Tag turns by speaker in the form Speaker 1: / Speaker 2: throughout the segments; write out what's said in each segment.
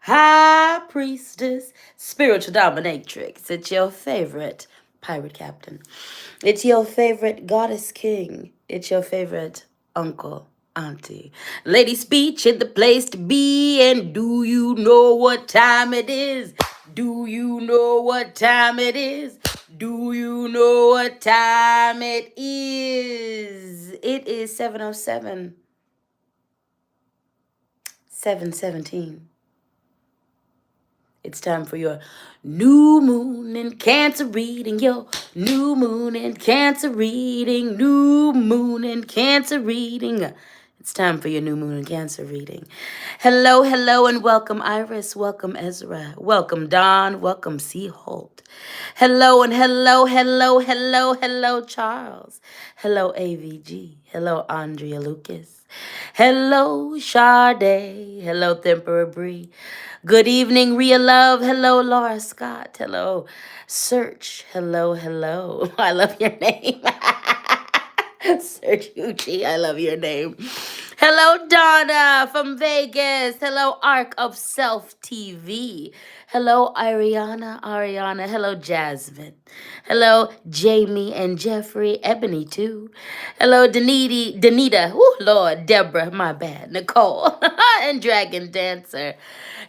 Speaker 1: high priestess, spiritual dominatrix. It's your favorite pirate captain. It's your favorite goddess king. It's your favorite uncle, auntie. Lady Speech in the place to be. And do you know what time it is? Do you know what time it is? Do you know what time it is? It is 7:07. 7:17. It's time for your new moon in Cancer reading. Your new moon in Cancer reading. New moon in Cancer reading. It's time for your new moon in Cancer reading. Hello, hello, and welcome Iris. Welcome Ezra. Welcome Don. Welcome C. Holt. Hello and hello, hello, hello, hello Charles. Hello AVG. Hello Andrea Lucas. Hello Sade. Hello Tempera Bree. Good evening, Rhea Love. Hello, Laura Scott. Hello, Search. Hello, hello. I love your name. Search Uchi. I love your name. Hello, Donna from Vegas. Hello, Arc of Self TV. Hello, Ariana. Hello, Jasmine. Hello, Jamie and Jeffrey. Ebony, too. Hello, Danita. Oh, Lord. Deborah, my bad. Nicole. And Dragon Dancer.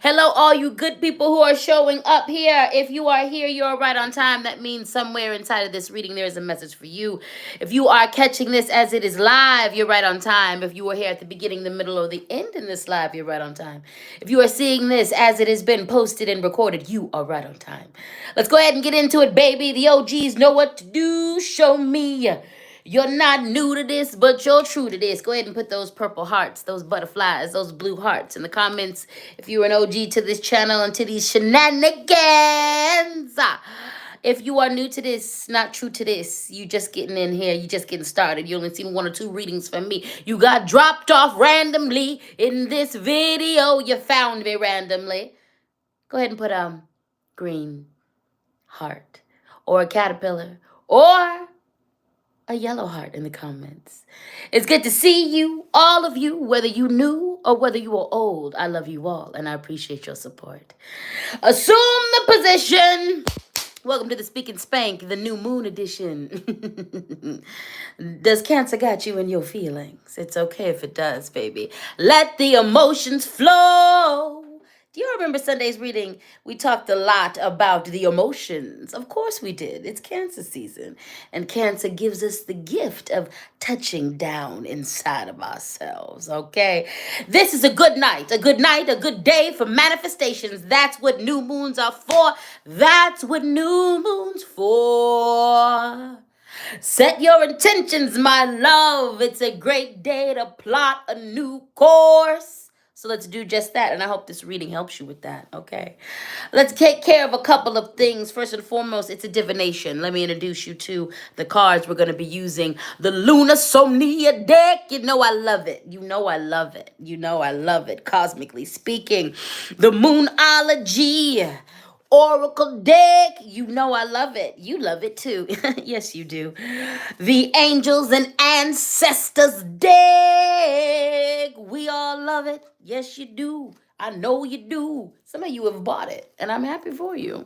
Speaker 1: Hello, all you good people who are showing up here. If you are here, you're right on time. That means somewhere inside of this reading, there is a message for you. If you are catching this as it is live, you're right on time. If you were here at the beginning, the middle, or the end in this live, you're right on time. If you are seeing this as it has been posted and recorded, you are right on time. Let's go ahead and get into it, baby. The OGs know what to do. Show me. You're not new to this, but you're true to this. Go ahead and put those purple hearts, those butterflies, those blue hearts in the comments if you're an OG to this channel and to these shenanigans. If you are new to this, not true to this, you just getting in here, you just getting started. You only seen 1 or 2 readings from me. You got dropped off randomly in this video. You found me randomly. Go ahead and put green heart or a caterpillar or a yellow heart in the comments. It's good to see you, all of you, whether you new or whether you are old. I love you all, and I appreciate your support. Assume the position. Welcome to the Speak and Spank, the new moon edition. Does Cancer got you in your feelings? It's okay if it does, baby. Let the emotions flow. Do you remember Sunday's reading? We talked a lot about the emotions. Of course we did. It's Cancer season. And Cancer gives us the gift of touching down inside of ourselves, okay? This is a good night, a good day for manifestations. That's what new moons are for. That's what new moons for. Set your intentions, my love. It's a great day to plot a new course. So let's do just that, and I hope this reading helps you with that, okay? Let's take care of a couple of things. First and foremost, it's a divination. Let me introduce you to the cards we're going to be using. The Lunar Somnia deck. You know I love it. You know I love it. You know I love it, cosmically speaking. The Moonology Oracle deck. You know I love it. You love it too. Yes, you do. The Angels and Ancestors deck. We all love it. Yes, you do. I know you do. Some of you have bought it, and I'm happy for you.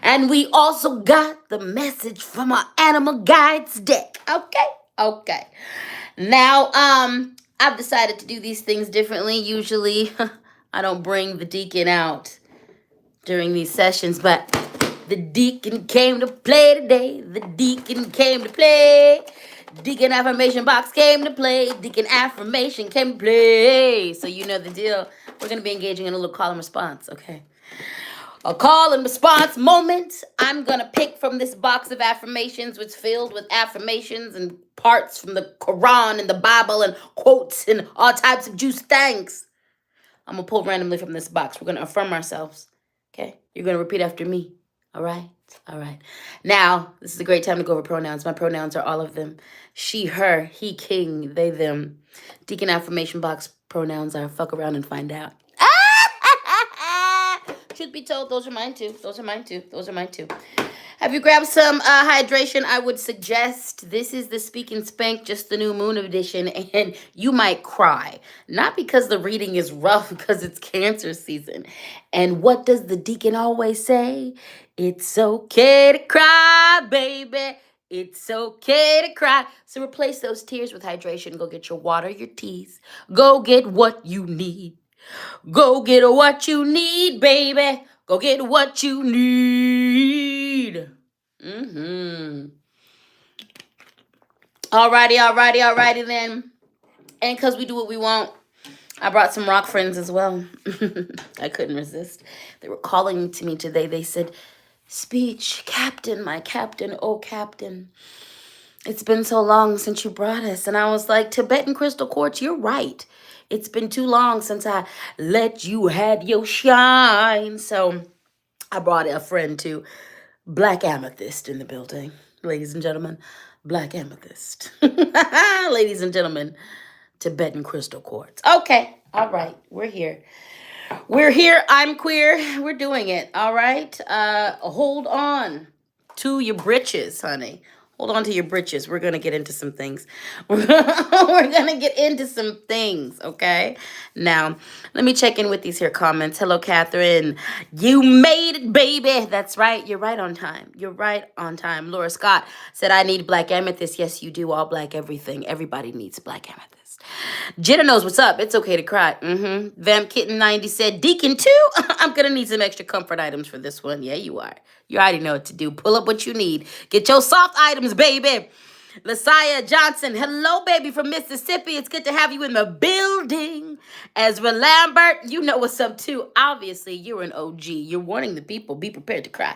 Speaker 1: And we also got the message from our Animal Guides deck. Okay. Now, I've decided to do these things differently. Usually, I don't bring the deacon out during these sessions, but the deacon came to play today. The deacon came to play. Deacon affirmation box came to play. Deacon affirmation came to play. So you know the deal. We're going to be engaging in a little call and response, okay? A call and response moment. I'm going to pick from this box of affirmations, which is filled with affirmations and parts from the Quran and the Bible and quotes and all types of juice things. I'm going to pull randomly from this box. We're going to affirm ourselves. Okay, you're going to repeat after me. All right. Now, this is a great time to go over pronouns. My pronouns are all of them. She, her, he, king, they, them. Deacon affirmation box pronouns are fuck around and find out. Truth be told, those are mine too. Have you grabbed some hydration? I would suggest this is the Speak and Spank, just the new Moon edition, and you might cry. Not because the reading is rough, because it's Cancer season. And what does the deacon always say? It's okay to cry, baby. It's okay to cry. So replace those tears with hydration. Go get your water, your teas. Go get what you need. Go get what you need, baby. Go get what you need. Mm-hmm. Alrighty then. And because we do what we want, I brought some rock friends as well. I couldn't resist. They were calling to me today. They said, Speech, Captain, my Captain, oh Captain. It's been so long since you brought us. And I was like, Tibetan crystal quartz, you're right. It's been too long since I let you have your shine. So I brought a friend too. Black amethyst in the building. Ladies and gentlemen, black amethyst. Ladies and gentlemen, Tibetan crystal quartz. Okay. All right. We're here. We're here. I'm queer. We're doing it. All right. Hold on to your britches, honey. Hold on to your britches. We're gonna get into some things. We're gonna get into some things, okay? Now, let me check in with these here comments. Hello, Catherine. You made it, baby. That's right. You're right on time. You're right on time. Laura Scott said, I need black amethyst. Yes, you do. All black everything. Everybody needs black amethyst. Jenna knows what's up. It's okay to cry. Vamp Kitten 90 said, Deacon too? I'm going to need some extra comfort items for this one. Yeah, you are. You already know what to do. Pull up what you need. Get your soft items, baby. Lasaya Johnson, hello, baby, from Mississippi. It's good to have you in the building. Ezra Lambert, you know what's up, too. Obviously, you're an OG. You're warning the people. Be prepared to cry.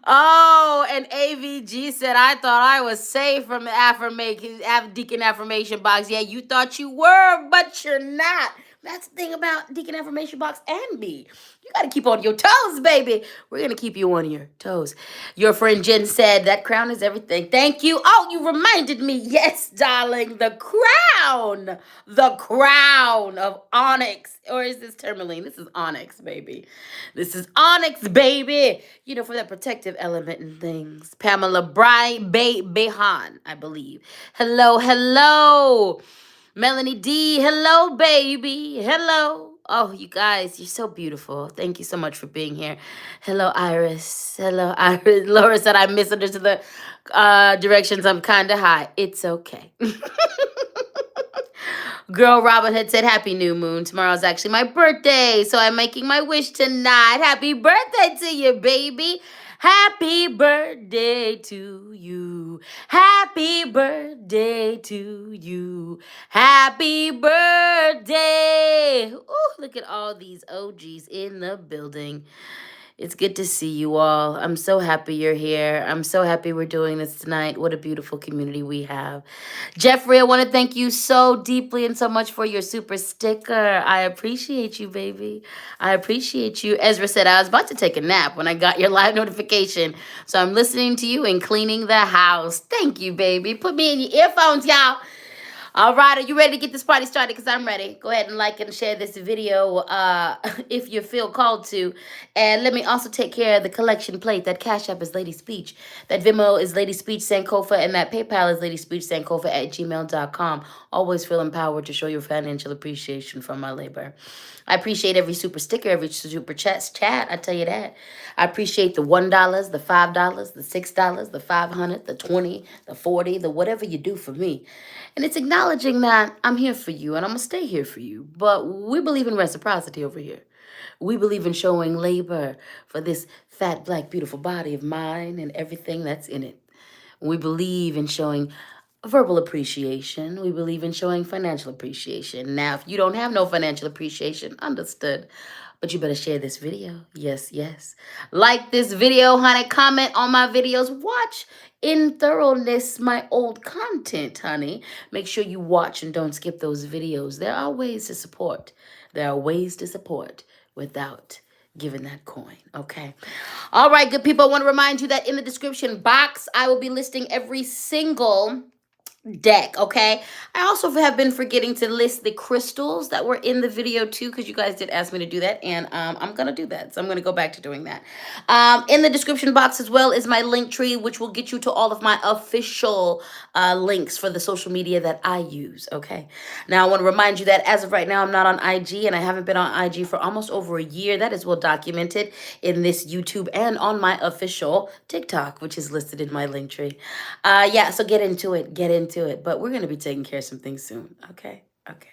Speaker 1: Oh, and AVG said, I thought I was safe from the Deacon Affirmation Box. Yeah, you thought you were, but you're not. That's the thing about Deacon Affirmation Box and me. You got to keep on your toes, baby. We're going to keep you on your toes. Your friend Jen said, that crown is everything. Thank you. Oh, you reminded me. Yes, darling. The crown. The crown of onyx. Or is this tourmaline? This is onyx, baby. This is onyx, baby. You know, for that protective element and things. Pamela Behan, I believe. Hello. Melanie D, hello, baby. Hello. Oh, you guys, you're so beautiful. Thank you so much for being here. Hello, Iris. Hello, Iris. Laura said I misunderstood the directions. I'm kind of high. It's okay. Girl Robin had said, Happy New Moon. Tomorrow's actually my birthday, so I'm making my wish tonight. Happy birthday to you, baby. Happy birthday to you. Happy birthday to you. Happy birthday. Ooh, look at all these OGs in the building. It's good to see you all. I'm so happy you're here. I'm so happy we're doing this tonight. What a beautiful community we have. Jeffrey, I want to thank you so deeply and so much for your super sticker. I appreciate you, baby. I appreciate you. Ezra said, I was about to take a nap when I got your live notification. So I'm listening to you and cleaning the house. Thank you, baby. Put me in your earphones, y'all. All right, are you ready to get this party started? Because I'm ready. Go ahead and like and share this video if you feel called to. And let me also take care of the collection plate. That Cash App is Lady Speech. That Venmo is LadySpeech Sankofa. And that PayPal is LadySpeechSankofa@gmail.com. Always feel empowered to show your financial appreciation for my labor. I appreciate every super sticker, every super chat. I tell you that. I appreciate the $1, the $5, the $6, the $500, the $20, the $40, the whatever you do for me. And it's acknowledging that I'm here for you and I'm going to stay here for you. But we believe in reciprocity over here. We believe in showing labor for this fat, black, beautiful body of mine and everything that's in it. We believe in showing verbal appreciation. We believe in showing financial appreciation. Now, if you don't have no financial appreciation, understood. But you better share this video. Yes. Like this video, honey. Comment on my videos. Watch in thoroughness my old content, honey. Make sure you watch and don't skip those videos. There are ways to support. There are ways to support without giving that coin, okay? All right, good people. I want to remind you that in the description box, I will be listing every single deck, okay? I also have been forgetting to list the crystals that were in the video too, because you guys did ask me to do that, and I'm gonna do that. So I'm gonna go back to doing that. In the description box as well is my link tree, which will get you to all of my official links for the social media that I use, okay? Now I want to remind you that as of right now, I'm not on IG, and I haven't been on IG for almost over a year. That is well documented in this YouTube and on my official TikTok, which is listed in my link tree. Yeah, so get into it. Get into it. But we're going to be taking care of some things soon. Okay? Okay.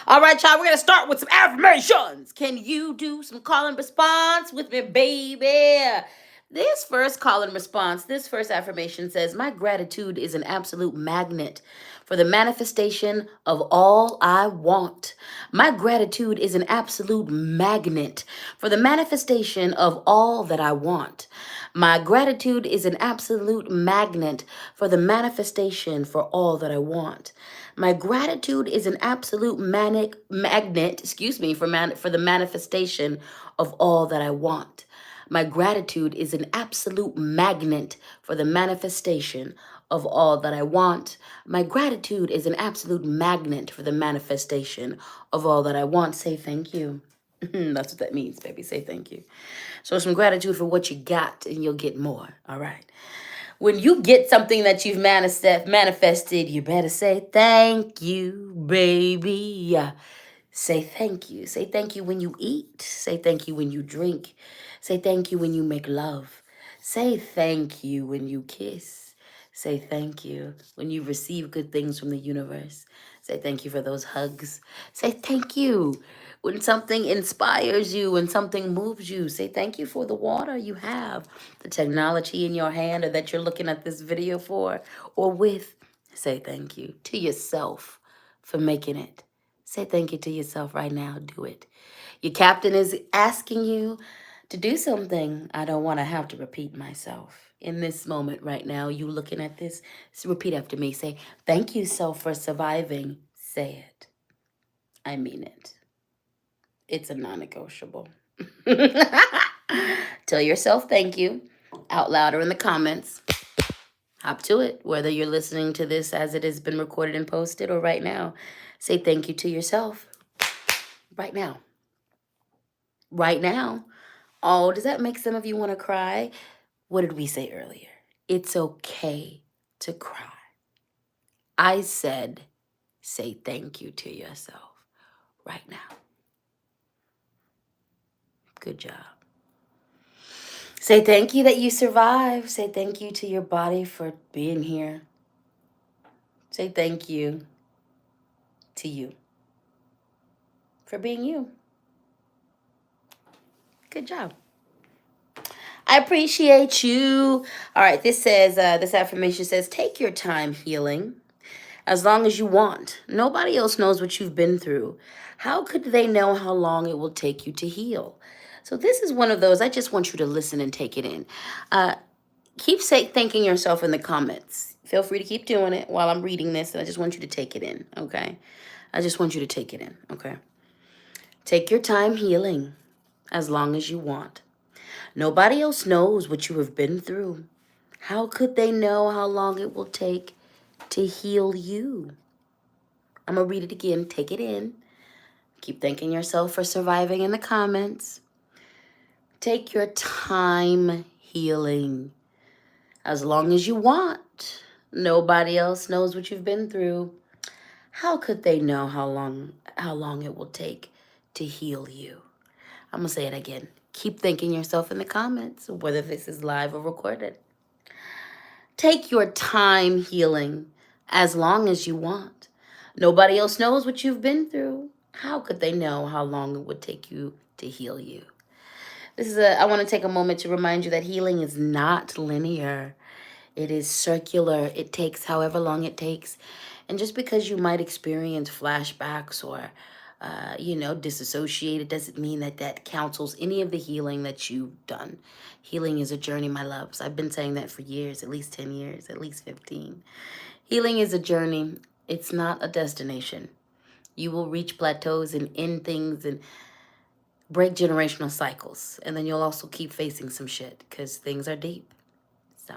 Speaker 1: All right, y'all. We're going to start with some affirmations. Can you do some call and response with me, baby? This first call and response, this first affirmation says, my gratitude is an absolute magnet for the manifestation of all I want. My gratitude is an absolute magnet for the manifestation of all that I want. My gratitude is an absolute magnet for the manifestation for all that I want. My gratitude is an absolute magnet, for the manifestation of all that I want. My gratitude is an absolute magnet for the manifestation of all that I want. My gratitude is an absolute magnet for the manifestation of all that I want. Say thank you. That's what that means, baby. Say thank you. Show some gratitude for what you got, and you'll get more. All right. When you get something that you've manifested, you better say thank you, baby. Say thank you. Say thank you when you eat. Say thank you when you drink. Say thank you when you make love. Say thank you when you kiss. Say thank you when you receive good things from the universe. Say thank you for those hugs. Say thank you when something inspires you, when something moves you. Say thank you for the water you have, the technology in your hand, or that you're looking at this video for or with. Say thank you to yourself for making it. Say thank you to yourself right now. Do it. Your captain is asking you to do something. I don't want to have to repeat myself. In this moment right now, you looking at this, repeat after me. Say, thank you, self, for surviving. Say it. I mean it. It's a non-negotiable. Tell yourself thank you out loud or in the comments. Hop to it, whether you're listening to this as it has been recorded and posted or right now. Say thank you to yourself right now. Right now. Oh, does that make some of you want to cry? What did we say earlier? It's okay to cry. I said, say thank you to yourself right now. Good job. Say thank you that you survived. Say thank you to your body for being here. Say thank you to you for being you. Good job. I appreciate you. All right, this affirmation says, take your time healing as long as you want. Nobody else knows what you've been through. How could they know how long it will take you to heal? So this is one of those, I just want you to listen and take it in. Keep thanking yourself in the comments. Feel free to keep doing it while I'm reading this, and I just want you to take it in, okay? I just want you to take it in, okay? Take your time healing as long as you want. Nobody else knows what you have been through. How could they know how long it will take to heal you? I'm going to read it again. Take it in. Keep thanking yourself for surviving in the comments. Take your time healing as long as you want. Nobody else knows what you've been through. How could they know how long it will take to heal you? I'm going to say it again. Keep thanking yourself in the comments, whether this is live or recorded. Take your time healing as long as you want. Nobody else knows what you've been through. How could they know how long it would take you to heal you? I want to take a moment to remind you that healing is not linear. It is circular. It takes however long it takes. And just because you might experience flashbacks or, disassociate, it doesn't mean that counsels any of the healing that you've done. Healing is a journey, my loves. I've been saying that for years, at least 10 years, at least 15. Healing is a journey. It's not a destination. You will reach plateaus and end things and break generational cycles. And then you'll also keep facing some shit because things are deep. So,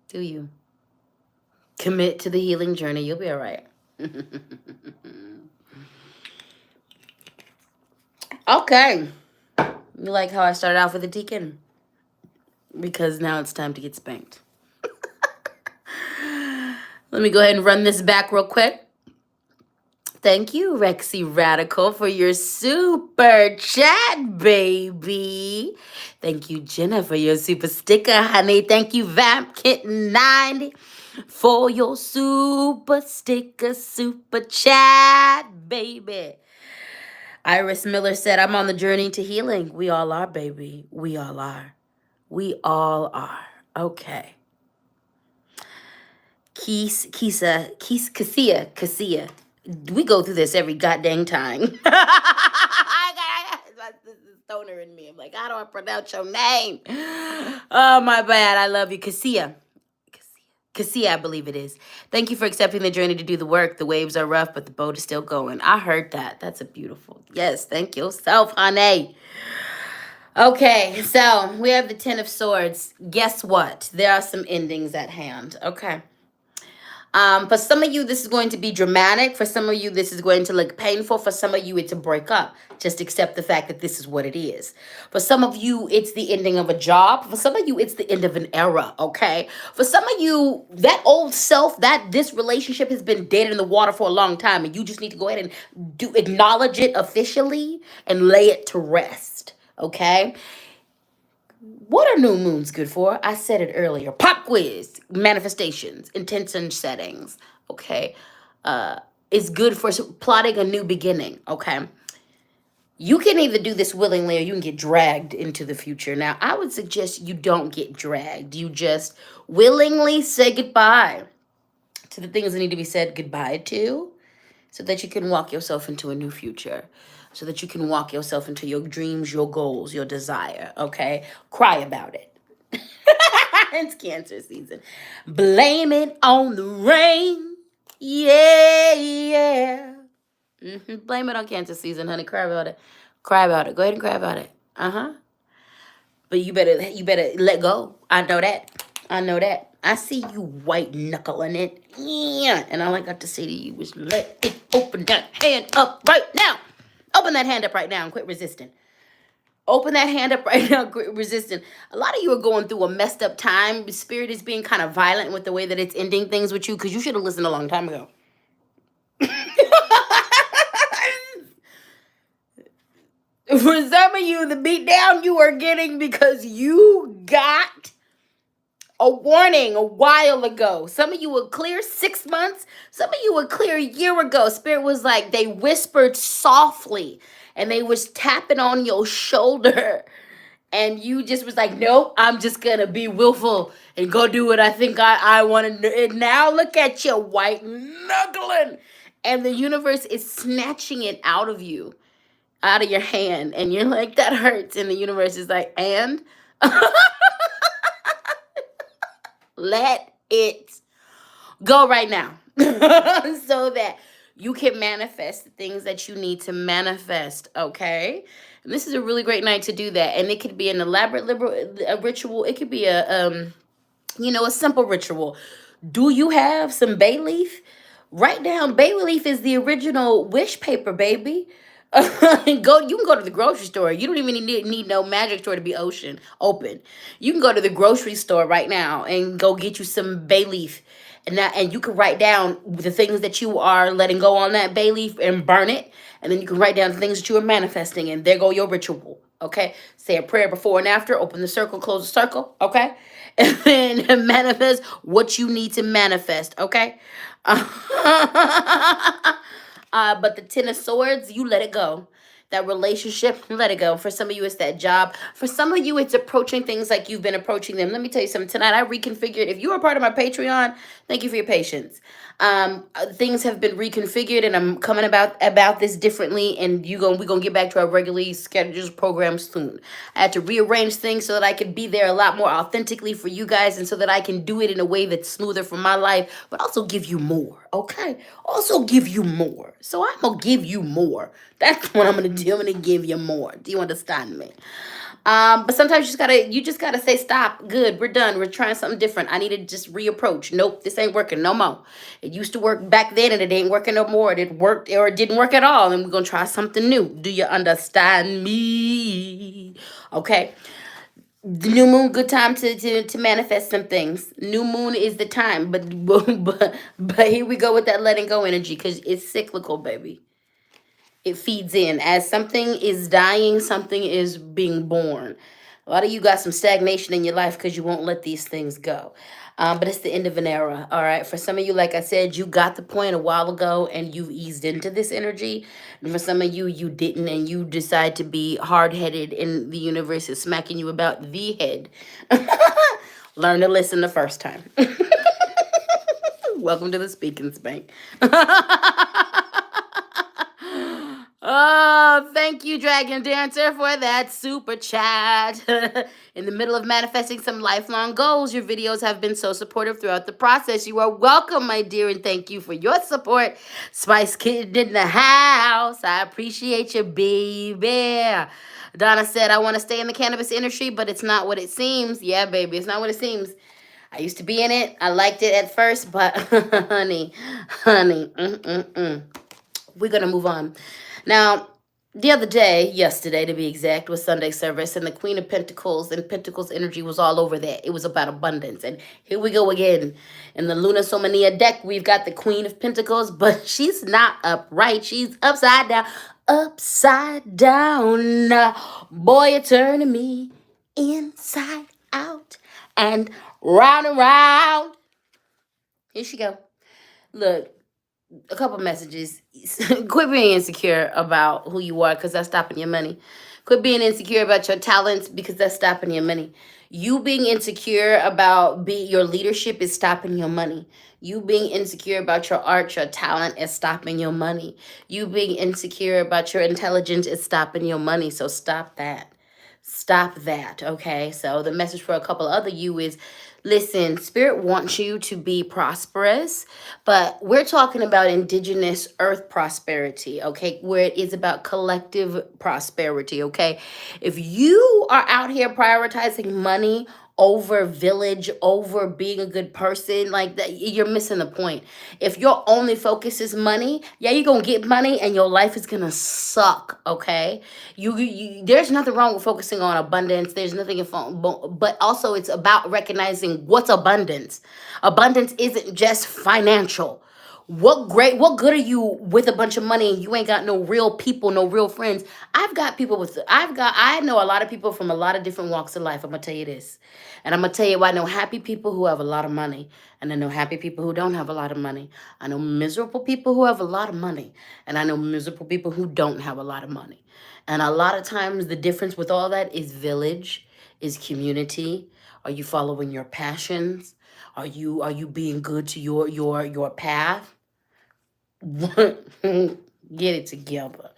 Speaker 1: do you. Commit to the healing journey. You'll be all right. Okay. You like how I started off with a deacon? Because now it's time to get spanked. Let me go ahead and run this back real quick. Thank you, Rexy Radical, for your super chat, baby. Thank you, Jenna, for your super sticker, honey. Thank you, Vamp Kitten 90, for your super sticker, super chat, baby. Iris Miller said, I'm on the journey to healing. We all are, baby. We all are. We all are. Okay. Cassia. We go through this every goddamn time. This stoner in me. I'm like, how do I pronounce your name? Oh, my bad. I love you, Cassia. Cassia, I believe it is. Thank you for accepting the journey to do the work. The waves are rough, but the boat is still going. I heard that. That's a beautiful. Yes, thank yourself, honey. Okay, so we have the Ten of Swords. Guess what? There are some endings at hand. Okay. For some of you, this is going to be dramatic. For some of you, this is going to look painful. For some of you, it's a breakup. Just accept the fact that this is what it is. For some of you, it's the ending of a job. For some of you, it's the end of an era, okay? For some of you, that old self, this relationship has been dead in the water for a long time, and you just need to go ahead and acknowledge it officially and lay it to rest, okay? What are new moons good for? I said it earlier. Pop quiz, manifestations, intention settings. Okay, it's good for plotting a new beginning. Okay, you can either do this willingly or you can get dragged into the future. Now, I would suggest you don't get dragged. You just willingly say goodbye to the things that need to be said goodbye to, so that you can walk yourself into a new future, so that you can walk yourself into your dreams, your goals, your desire, okay? Cry about it. It's Cancer season. Blame it on the rain. Yeah. Blame it on Cancer season, honey. Cry about it. Cry about it. Go ahead and cry about it. But you better let go. I know that. I see you white knuckling it. Yeah. And all I got to say to you is let it open that hand up right now. Open that hand up right now and quit resisting. Open that hand up right now, quit resisting. A lot of you are going through a messed up time. Spirit is being kind of violent with the way that it's ending things with you, because you should have listened a long time ago. For some of you, the beat down you are getting because you got a warning a while ago. Some of you were clear 6 months. Some of you were clear a year ago. Spirit was like, they whispered softly and they was tapping on your shoulder. And you just was like, nope, I'm just going to be willful and go do what I think I want to do. And now look at you, white knuckling. And the universe is snatching it out of you, out of your hand. And you're like, that hurts. And the universe is like, and? Let it go right now. So that you can manifest the things that you need to manifest, okay? And this is a really great night to do that. And it could be an elaborate ritual. It could be a simple ritual. Do you have some bay leaf? Write down, bay leaf is the original wish paper, baby. You can go to the grocery store. You don't even need no magic store to be open. You can go to the grocery store right now and go get you some bay leaf. And you can write down the things that you are letting go on that bay leaf and burn it. And then you can write down the things that you are manifesting, and there go your ritual. Okay? Say a prayer before and after. Open the circle, close the circle. Okay? And then manifest what you need to manifest. Okay? But the Ten of Swords, you let it go. That relationship, let it go. For some of you, it's that job. For some of you, it's approaching things like you've been approaching them. Let me tell you something. Tonight, I reconfigured. If you are part of my Patreon, thank you for your patience. Things have been reconfigured, and I'm coming about this differently. And we're gonna get back to our regularly scheduled program soon. I had to rearrange things so that I could be there a lot more authentically for you guys, and so that I can do it in a way that's smoother for my life, but also give you more. Okay, also give you more. So I'm gonna give you more. That's what I'm gonna do. I'm gonna give you more. Do you understand me? But sometimes you just gotta say stop. Good, we're done. We're trying something different. I need to just reapproach. Nope, this ain't working no more. It used to work back then, and it ain't working no more. It worked or it didn't work at all, and we're gonna try something new. Do you understand me? Okay. The new moon, good time to manifest some things. New moon is the time, but but here we go with that letting go energy because it's cyclical, baby. It feeds in as something is dying, something is being born. A lot of you got some stagnation in your life because you won't let these things go. But it's the end of an era. All right. For some of you, like I said, you got the point a while ago and you've eased into this energy. And for some of you, you didn't, and you decide to be hard headed, and the universe is smacking you about the head. Learn to listen the first time. Welcome to the speaking spank. Oh, thank you, Dragon Dancer, for that super chat. In the middle of manifesting some lifelong goals, your videos have been so supportive throughout the process. You are welcome, my dear, and thank you for your support. Spice Kid in the house. I appreciate you, baby. Donna said, I want to stay in the cannabis industry, but it's not what it seems. Yeah, baby, it's not what it seems. I used to be in it. I liked it at first, but honey, we're going to move on. Now, the other day, yesterday to be exact, was Sunday service, and the Queen of Pentacles and Pentacles energy was all over that. It was about abundance. And here we go again. In the Luna Somnia deck, we've got the Queen of Pentacles, but she's not upright. She's upside down. Upside down. Boy, you're turning me inside out and round and round. Here she go. Look, a couple messages. Quit being insecure about who you are because that's stopping your money. Quit being insecure about your talents because that's stopping your money. You being insecure about your leadership is stopping your money. You being insecure about your art, your talent is stopping your money. You being insecure about your intelligence is stopping your money. So stop that. Stop that. Okay. So the message for a couple other you is, listen, Spirit wants you to be prosperous, but we're talking about indigenous earth prosperity, okay? Where it is about collective prosperity, okay? If you are out here prioritizing money over village, over being a good person, like that, you're missing the point. If your only focus is money, yeah, you're gonna get money and your life is gonna suck, okay? There's nothing wrong with focusing on abundance. There's nothing but also it's about recognizing what's abundance. Abundance isn't just financial. What good are you with a bunch of money and you ain't got no real people, no real friends? I know a lot of people from a lot of different walks of life. I'm gonna tell you this. And I'm gonna tell you why I know happy people who have a lot of money. And I know happy people who don't have a lot of money. I know miserable people who have a lot of money. And I know miserable people who don't have a lot of money. And a lot of times the difference with all that is village, is community. Are you following your passions? Are you being good to your path? Get it together.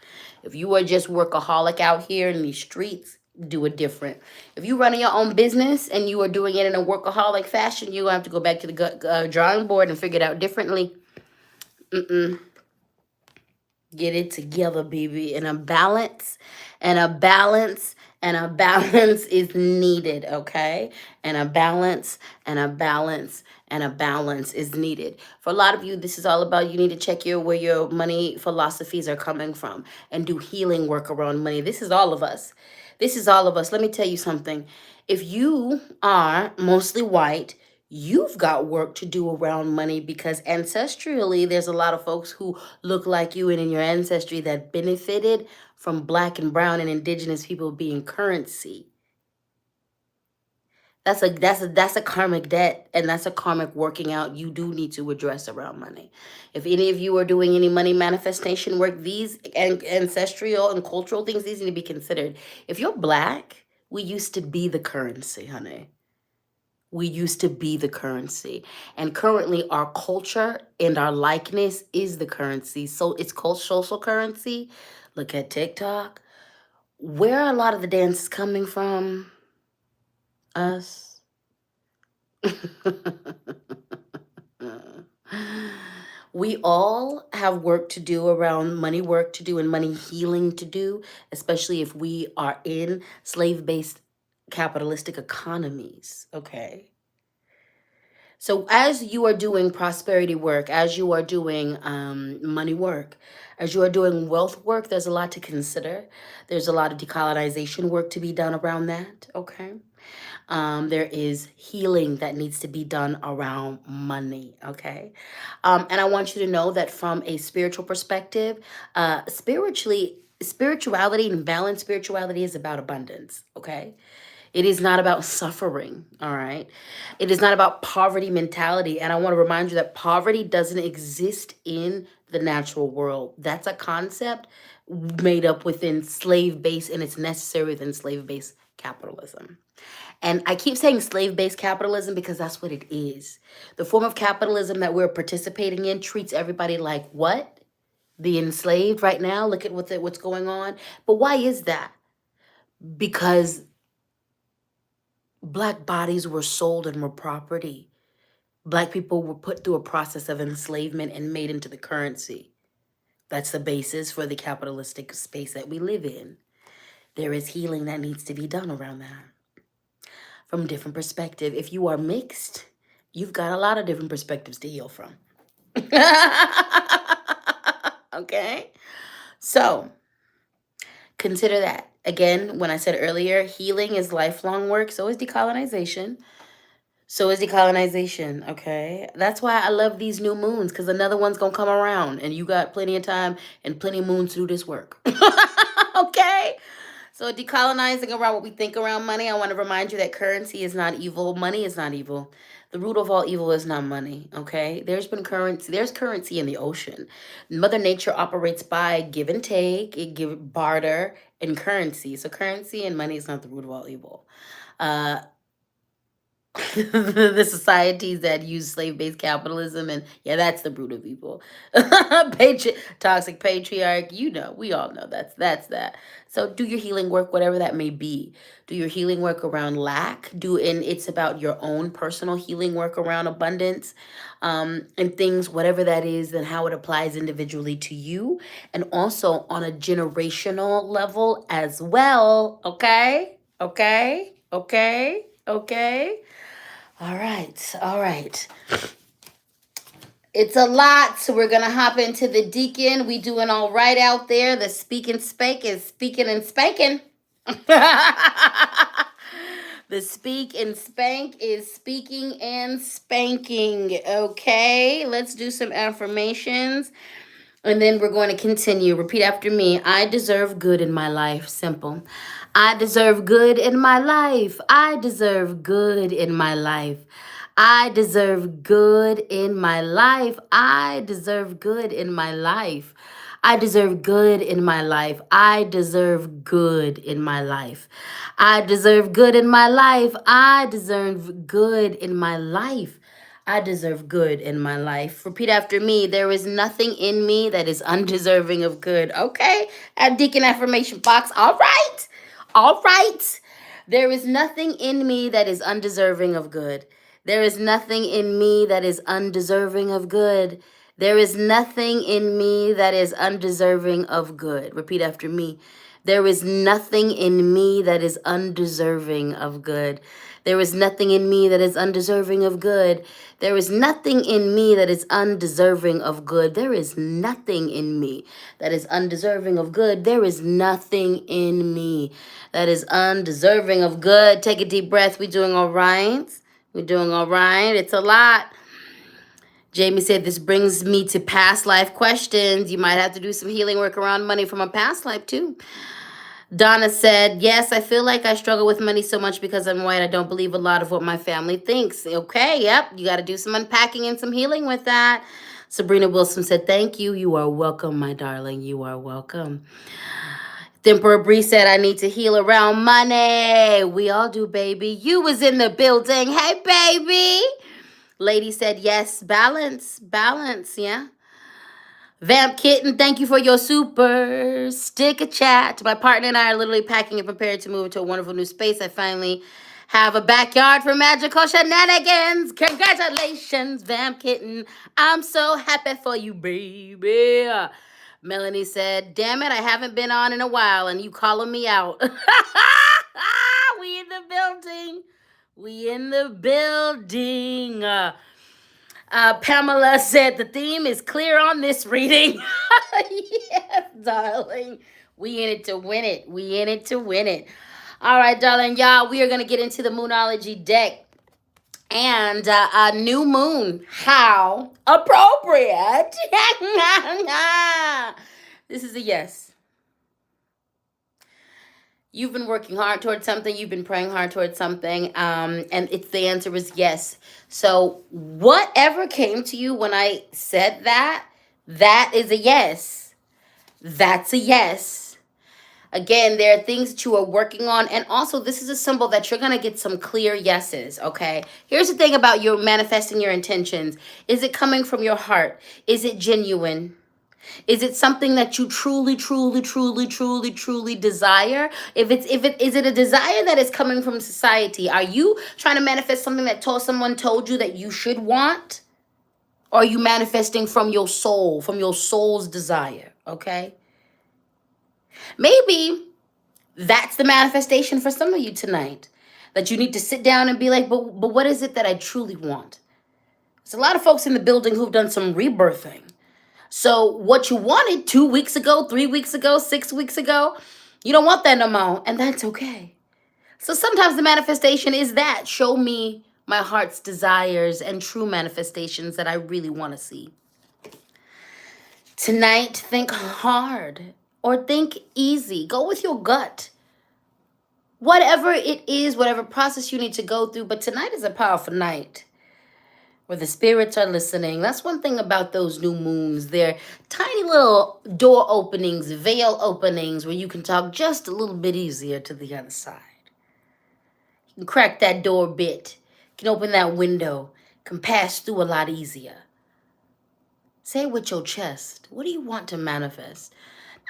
Speaker 1: If you are just workaholic out here in these streets, do it different. If you running your own business and you are doing it in a workaholic fashion, you're gonna have to go back to the drawing board and figure it out differently. Mm-mm. Get it together, baby. And a balance, and a balance, and a balance is needed, okay? And a balance, and a balance, and a balance is needed. For a lot of you, this is all about you need to check where your money philosophies are coming from and do healing work around money. This is all of us. This is all of us. Let me tell you something. If you are mostly white, you've got work to do around money because ancestrally, there's a lot of folks who look like you and in your ancestry that benefited from black and brown and indigenous people being currency. That's a karmic debt, and that's a karmic working out you do need to address around money. If any of you are doing any money manifestation work, these ancestral and cultural things, these need to be considered. If you're black, we used to be the currency, honey. We used to be the currency. And currently our culture and our likeness is the currency. So it's called social currency. Look at TikTok. Where are a lot of the dances coming from? Us. We all have work to do around money work to do and money healing to do, especially if we are in slave based capitalistic economies. Okay. So, as you are doing prosperity work, as you are doing money work, as you are doing wealth work, there's a lot to consider. There's a lot of decolonization work to be done around that. Okay. There is healing that needs to be done around money. Okay. And I want you to know that from a spiritual perspective, spirituality and balanced spirituality is about abundance. Okay. It is not about suffering, all right? It is not about poverty mentality. And I want to remind you that poverty doesn't exist in the natural world. That's a concept made up within slave based, and it's necessary within slave based capitalism. And I keep saying slave based capitalism because that's what it is. The form of capitalism that we're participating in treats everybody like what? The enslaved right now. Look at what's going on. But why is that? Because Black bodies were sold and were property. Black people were put through a process of enslavement and made into the currency. That's the basis for the capitalistic space that we live in. There is healing that needs to be done around that from different perspective. If you are mixed, you've got a lot of different perspectives to heal from. Okay? So, consider that. Again, when I said earlier, healing is lifelong work, so is decolonization. So is decolonization, okay? That's why I love these new moons, because another one's going to come around, and you got plenty of time and plenty of moons to do this work. Okay? So decolonizing around what we think around money, I want to remind you that currency is not evil. Money is not evil. The root of all evil is not money, okay? There's currency in the ocean. Mother Nature operates by give and take, barter, and currency. So currency and money is not the root of all evil. The societies that use slave-based capitalism, and yeah, that's the root of evil. Toxic patriarch, we all know that's that. So do your healing work, whatever that may be. Do your healing work around lack. And it's about your own personal healing work around abundance, and things, whatever that is, and how it applies individually to you, and also on a generational level as well. Okay, okay, okay, okay. All right, all right. It's a lot, so we're gonna hop into the deacon. We doing all right out there. The speak and spank is speaking and spanking. The speak and spank is speaking and spanking. Okay, let's do some affirmations. And then we're going to continue. Repeat after me. I deserve good in my life. Simple. I deserve good in my life. I deserve good in my life. I deserve good in my life. I deserve good in my life. I deserve good in my life. I deserve good in my life. I deserve good in my life. I deserve good in my life. I deserve good in my life. Repeat after me. There is nothing in me that is undeserving of good. Okay? At Deacon Affirmation Box. All right. All right. There is nothing in me that is undeserving of good. There is nothing in me that is undeserving of good. There is nothing in me that is undeserving of good. Repeat after me. There is nothing in me that is undeserving of good. There is nothing in me that is undeserving of good. There is nothing in me that is undeserving of good. There is nothing in me that is undeserving of good. There is nothing in me that is undeserving of good. Take a deep breath. We doing all right? We're doing all right. It's a lot. Jamie said, this brings me to past life questions. You might have to do some healing work around money from a past life too. Donna said, yes, I feel like I struggle with money so much because I'm white. I don't believe a lot of what my family thinks. Okay, yep. You got to do some unpacking and some healing with that. Sabrina Wilson said, thank you. You are welcome, my darling. You are welcome. Emperor Bree said, I need to heal around money. We all do, baby. You was in the building. Hey, baby. Lady said, yes, balance, yeah. Vamp Kitten, thank you for your super sticker chat. My partner and I are literally packing and prepared to move into a wonderful new space. I finally Have a backyard for magical shenanigans. Congratulations, Vamp Kitten. I'm so happy for you, baby. Melanie said, damn it, I haven't been on in a while and you calling me out. We in the building. We in the building. Pamela said the theme is clear on this reading. Yes, darling. We in it to win it. We in it to win it. All right, darling, y'all, we are going to get into the Moonology deck. And a new moon. How appropriate. This is a yes. You've been working hard towards something. You've been praying hard towards something. And the answer is yes. So whatever came to you when I said that, that is a yes. That's a yes. Again, there are things that you are working on. And also, this is a symbol that you're going to get some clear yeses, okay? Here's the thing about your manifesting your intentions. Is it coming from your heart? Is it genuine? Is it something that you truly, truly, truly, truly, truly desire? Is it a desire that is coming from society? Are you trying to manifest something that someone told you that you should want? Or are you manifesting from your soul, from your soul's desire? Okay? Maybe that's the manifestation for some of you tonight. That you need to sit down and be like, but what is it that I truly want? There's a lot of folks in the building who've done some rebirthing. So what you wanted 2 weeks ago, 3 weeks ago, 6 weeks ago, you don't want that no more, and that's okay. So sometimes the manifestation is that. Show me my heart's desires and true manifestations that I really want to see. Tonight, think hard or think easy. Go with your gut. Whatever it is, whatever process you need to go through, but tonight is a powerful night. Where the spirits are listening. That's one thing about those new moons. They're tiny little door openings, veil openings, where you can talk just a little bit easier to the other side. You can crack that door a bit. You can open that window. You can pass through a lot easier. Say it with your chest. What do you want to manifest?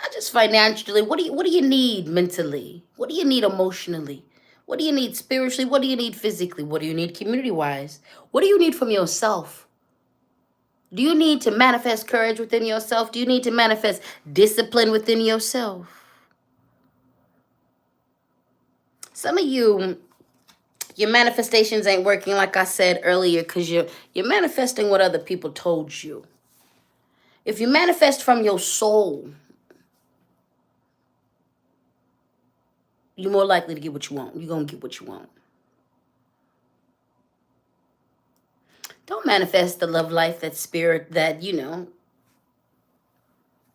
Speaker 1: Not just financially. What do you need mentally? What do you need emotionally? What do you need spiritually? What do you need physically? What do you need community-wise? What do you need from yourself? Do you need to manifest courage within yourself? Do you need to manifest discipline within yourself? Some of you, your manifestations ain't working like I said earlier because you're manifesting what other people told you. If you manifest from your soul, you're more likely to get what you want. You're going to get what you want. Don't manifest the love life, that spirit that,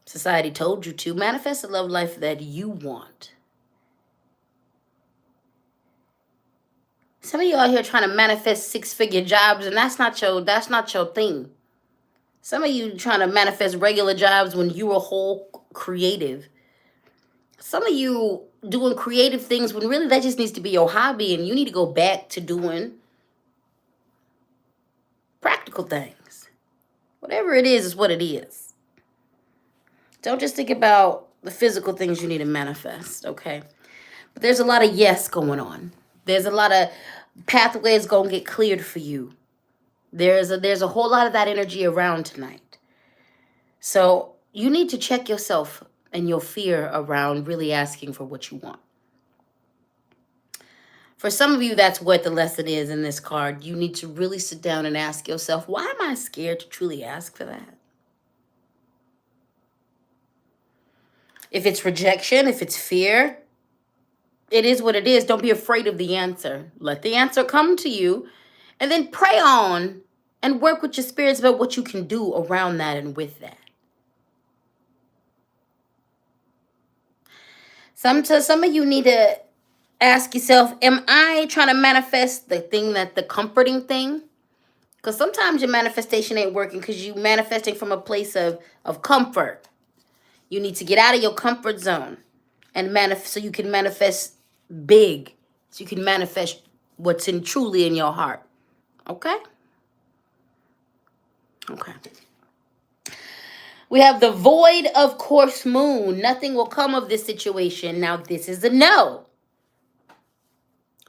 Speaker 1: society told you to. Manifest the love life that you want. Some of you out here trying to manifest 6-figure jobs, and that's not your thing. Some of you trying to manifest regular jobs when you were whole creative. Some of you doing creative things when really that just needs to be your hobby, and you need to go back to doing practical things. Whatever it is what it is. Don't just think about the physical things you need to manifest, okay? But there's a lot of yes going on. There's a lot of pathways going to get cleared for you. There's a whole lot of that energy around tonight. So you need to check yourself and your fear around really asking for what you want. For some of you, that's what the lesson is in this card. You need to really sit down and ask yourself, why am I scared to truly ask for that? If it's rejection, if it's fear, it is what it is. Don't be afraid of the answer. Let the answer come to you and then pray on and work with your spirits about what you can do around that and with that. Some of you need to ask yourself, am I trying to manifest the comforting thing? Because sometimes your manifestation ain't working because you're manifesting from a place of comfort. You need to get out of your comfort zone and so you can manifest big. So you can manifest what's truly in your heart. Okay? Okay. We have the void of course moon. Nothing will come of this situation. Now this is a no.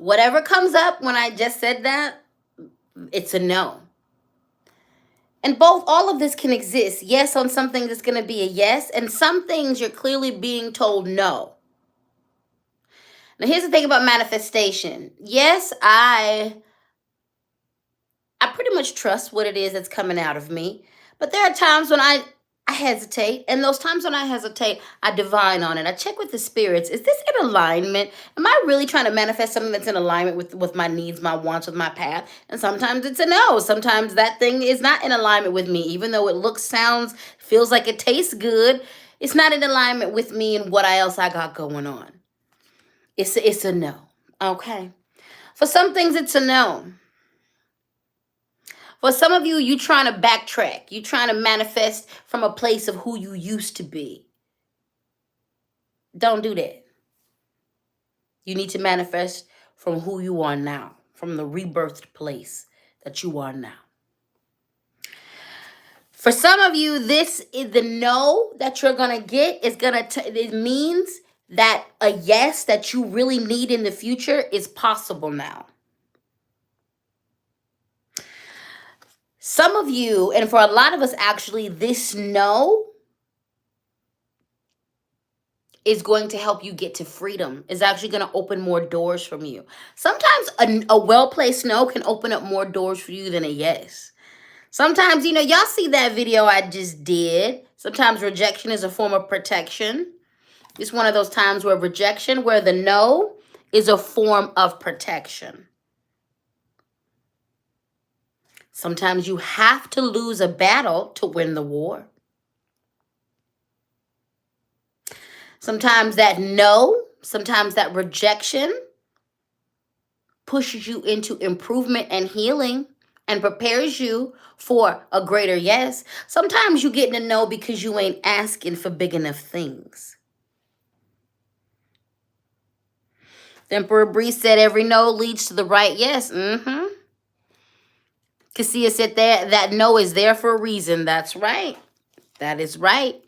Speaker 1: Whatever comes up when I just said that, it's a no. And all of this can exist. Yes, on something that's going to be a yes, and some things you're clearly being told no. Now, here's the thing about manifestation. Yes, I pretty much trust what it is that's coming out of me, but there are times when I hesitate, and those times when I hesitate, I divine on it. I check with the spirits. Is this in alignment? Am I really trying to manifest something that's in alignment with my needs, my wants, with my path? And sometimes it's a no. Sometimes that thing is not in alignment with me, even though it looks, sounds, feels like it tastes good. It's not in alignment with me and what else I got going on. It's a no. Okay. For some things, it's a no. For some of you, you trying to backtrack. You trying to manifest from a place of who you used to be. Don't do that. You need to manifest from who you are now, from the rebirthed place that you are now. For some of you, this is the no that you're going to get is going to, it means that a yes that you really need in the future is possible now. Some of you, and for a lot of us actually, this no is going to help you get to freedom, is actually going to open more doors from you. Sometimes a well-placed no can open up more doors for you than a yes. Sometimes, y'all see that video I just did. Sometimes rejection is a form of protection. It's one of those times where the no is a form of protection. Sometimes you have to lose a battle to win the war. Sometimes that no, sometimes that rejection pushes you into improvement and healing and prepares you for a greater yes. Sometimes you get a no because you ain't asking for big enough things. The Emperor Bree said every no leads to the right yes. Cassia said that no is there for a reason. That's right. That is right.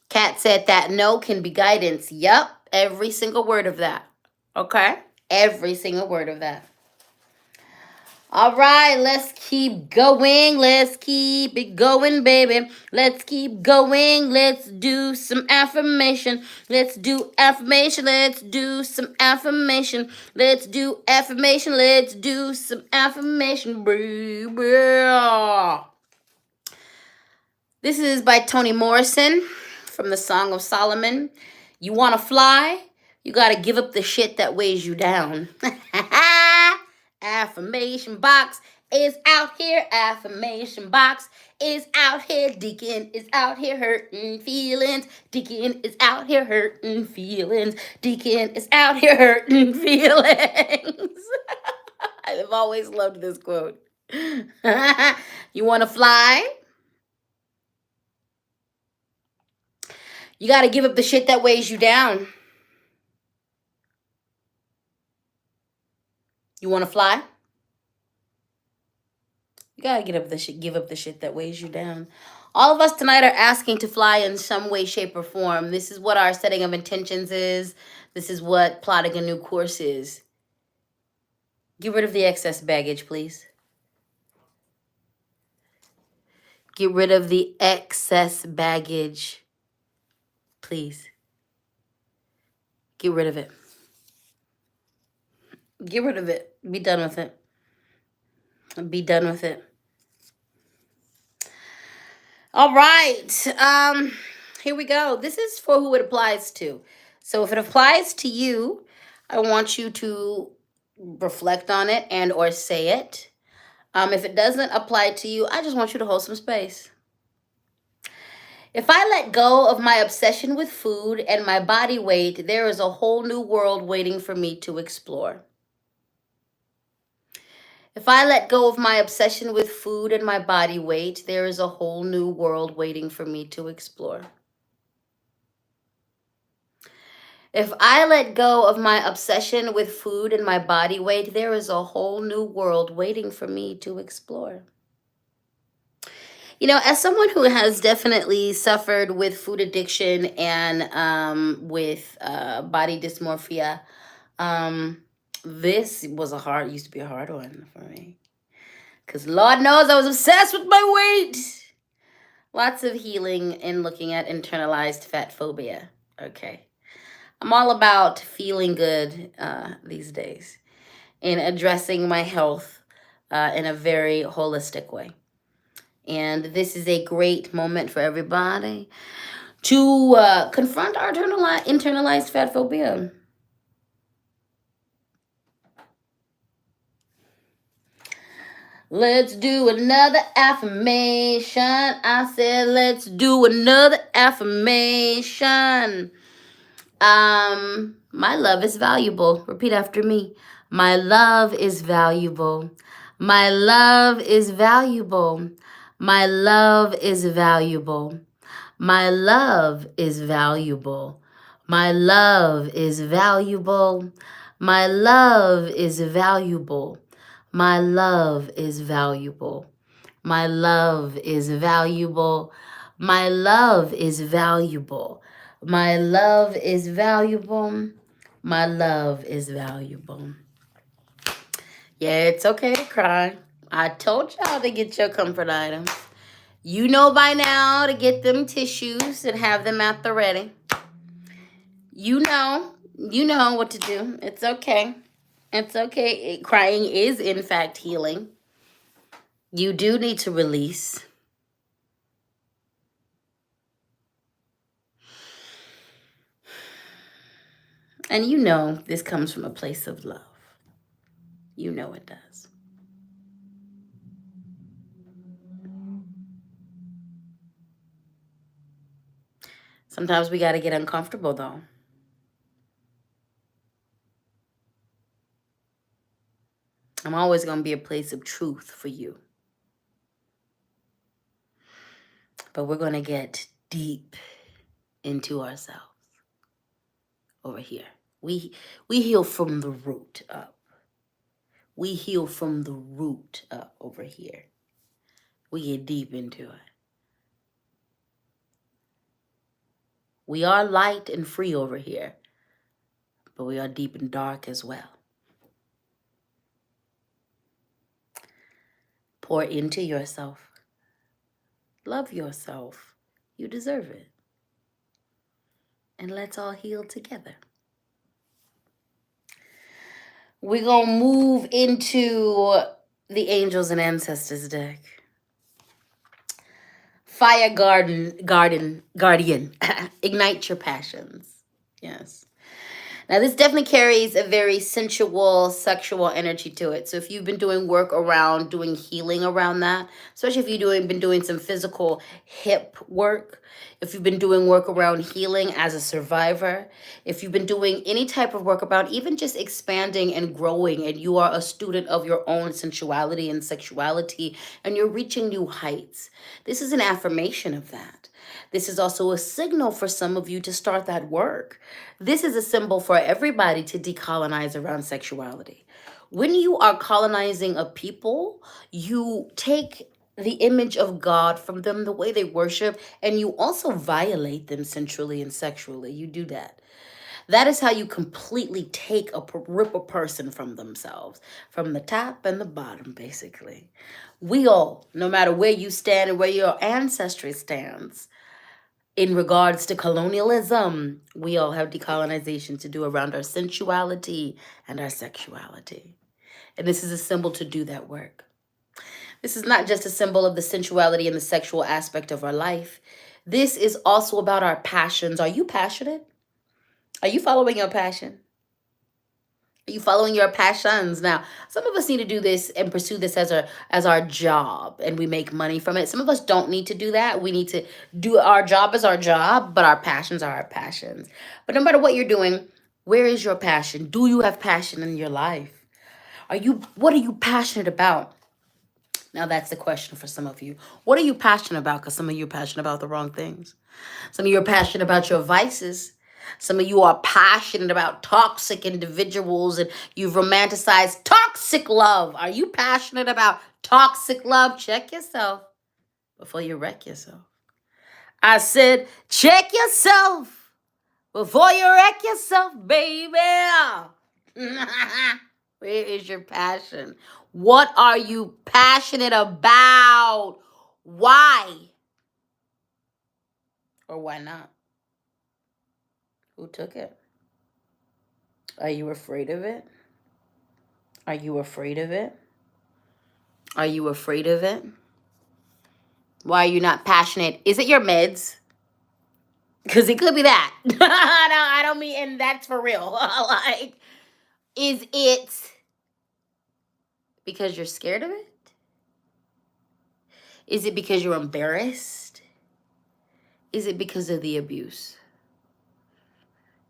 Speaker 1: Kat said that no can be guidance. Yup. Every single word of that. Okay? Every single word of that. All right, let's keep going. Let's keep it going, baby. Let's keep going. Let's do some affirmation. Let's do affirmation. Let's do some affirmation. Let's do affirmation. Let's do some affirmation, baby. This is by Toni Morrison from the Song of Solomon. You want to fly? You got to give up the shit that weighs you down. Affirmation box is out here. Affirmation box is out here. Deacon is out here hurting feelings. Deacon is out here hurting feelings. Deacon is out here hurting feelings. I've always loved this quote. You want to fly? You got to give up the shit that weighs you down. You want to fly? You got to give up the shit that weighs you down. All of us tonight are asking to fly in some way, shape, or form. This is what our setting of intentions is. This is what plotting a new course is. Get rid of the excess baggage, please. Get rid of the excess baggage, please. Get rid of it. Get rid of it. Be done with it. Be done with it. All right. Here we go. This is for who it applies to. So if it applies to you, I want you to reflect on it and or say it. If it doesn't apply to you, I just want you to hold some space. If I let go of my obsession with food and my body weight, there is a whole new world waiting for me to explore. If I let go of my obsession with food and my body weight, there is a whole new world waiting for me to explore. If I let go of my obsession with food and my body weight, there is a whole new world waiting for me to explore. As someone who has definitely suffered with food addiction and with body dysmorphia, This used to be a hard one for me. Because Lord knows I was obsessed with my weight. Lots of healing and looking at internalized fat phobia. Okay. I'm all about feeling good these days and addressing my health in a very holistic way. And this is a great moment for everybody to confront our internalized fat phobia. Let's do another affirmation. I said, let's do another affirmation. My love is valuable. Repeat after me. My love is valuable. My love is valuable. My love is valuable. My love is valuable. My love is valuable. My love is valuable. My love is valuable. My love is valuable. My love is valuable. My love is valuable. My love is valuable. Yeah, it's okay to cry. I told y'all to get your comfort items. You know by now to get them tissues and have them at the ready. You know what to do. It's okay. It's okay. Crying is, in fact, healing. You do need to release. And you know this comes from a place of love. You know it does. Sometimes we got to get uncomfortable, though. I'm always going to be a place of truth for you. But we're going to get deep into ourselves over here. We heal from the root up. We heal from the root up over here. We get deep into it. We are light and free over here, but we are deep and dark as well. Pour into yourself. Love yourself. You deserve it. And let's all heal together. We're going to move into the Angels and Ancestors deck. Fire Guardian. Ignite your passions. Yes. Now, this definitely carries a very sensual, sexual energy to it. So if you've been doing work around doing healing around that, especially if you've been doing some physical hip work, if you've been doing work around healing as a survivor, if you've been doing any type of work about even just expanding and growing, and you are a student of your own sensuality and sexuality, and you're reaching new heights, this is an affirmation of that. This is also a signal for some of you to start that work. This is a symbol for everybody to decolonize around sexuality. When you are colonizing a people, you take the image of God from them, the way they worship, and you also violate them sensually and sexually. You do that. That is how you completely rip a person from themselves, from the top and the bottom, basically. We all, no matter where you stand and where your ancestry stands, in regards to colonialism, we all have decolonization to do around our sensuality and our sexuality. And this is a symbol to do that work. This is not just a symbol of the sensuality and the sexual aspect of our life. This is also about our passions. Are you passionate? Are you following your passion? Are you following your passions? Now, some of us need to do this and pursue this as our job, and we make money from it. Some of us don't need to do that. We need to do our job as our job, but our passions are our passions. But no matter what you're doing, where is your passion? Do you have passion in your life? What are you passionate about? Now that's the question for some of you. What are you passionate about? Because some of you are passionate about the wrong things. Some of you are passionate about your vices. Some of you are passionate about toxic individuals, and you've romanticized toxic love. Are you passionate about toxic love? Check yourself before you wreck yourself. I said, check yourself before you wreck yourself, baby. Where is your passion? What are you passionate about? Why? Or why not? Who took it? Are you afraid of it? Are you afraid of it? Are you afraid of it? Why are you not passionate? Is it your meds? Because it could be that. I don't mean, and that's for real. Like, is it because you're scared of it? Is it because you're embarrassed? Is it because of the abuse?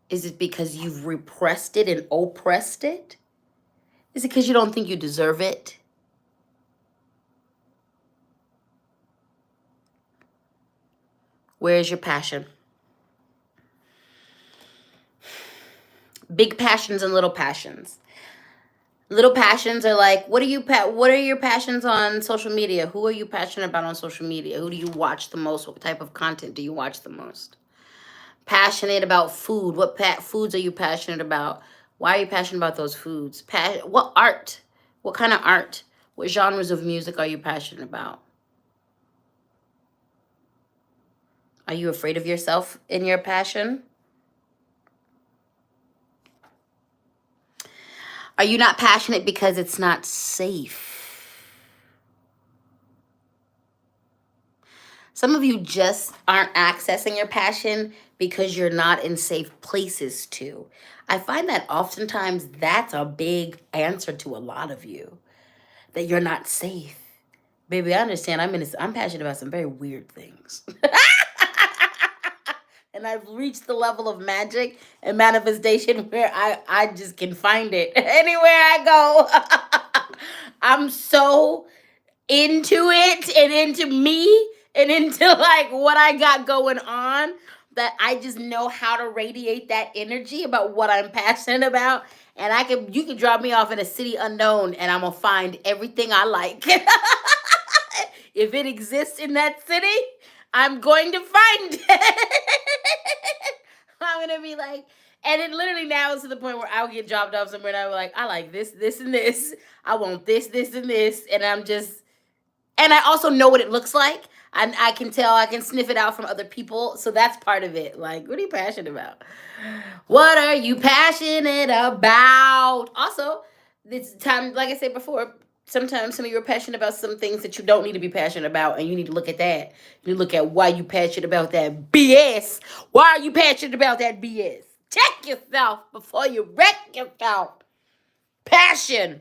Speaker 1: Is it because you've repressed it and oppressed it? Is it because you don't think you deserve it? Where is your passion? Big passions and little passions. Little passions are like, what are your passions on social media? Who are you passionate about on social media? Who do you watch the most? What type of content do you watch the most? Passionate about food. What foods are you passionate about? Why are you passionate about those foods? What art? What kind of art? What genres of music are you passionate about? Are you afraid of yourself in your passion? Are you not passionate because it's not safe? Some of you just aren't accessing your passion because you're not in safe places to. I find that oftentimes that's a big answer to a lot of you, that you're not safe. Baby, I understand. I'm passionate about some very weird things. And I've reached the level of magic and manifestation where I just can find it anywhere I go. I'm so into it and into me and into like what I got going on that I just know how to radiate that energy about what I'm passionate about. And you can drop me off in a city unknown and I'm gonna find everything I like. If it exists in that city, I'm going to find it. I'm gonna be like, and it literally now is to the point where I'll get dropped off somewhere and I'm like, I like this, this, and this. I want this, this, and this. And and I also know what it looks like. I can tell, I can sniff it out from other people. So that's part of it. Like, what are you passionate about? What are you passionate about? Also, this time, like I said before, sometimes some of you are passionate about some things that you don't need to be passionate about, and you need to look at that. You need to look at why you passionate about that BS. Why are you passionate about that BS? Check yourself before you wreck yourself. Passion.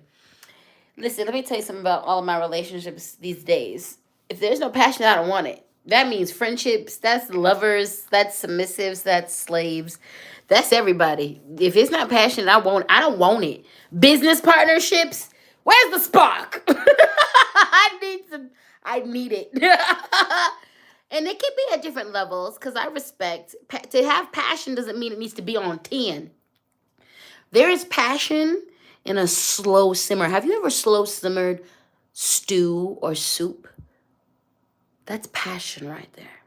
Speaker 1: Listen, let me tell you something about all of my relationships these days. If there's no passion, I don't want it. That means friendships, that's lovers, that's submissives, that's slaves. That's everybody. If it's not passion, I don't want it. Business partnerships, where's the spark? I need it. And it can be at different levels because I respect. To have passion doesn't mean it needs to be on 10. There is passion in a slow simmer. Have you ever slow simmered stew or soup? That's passion right there.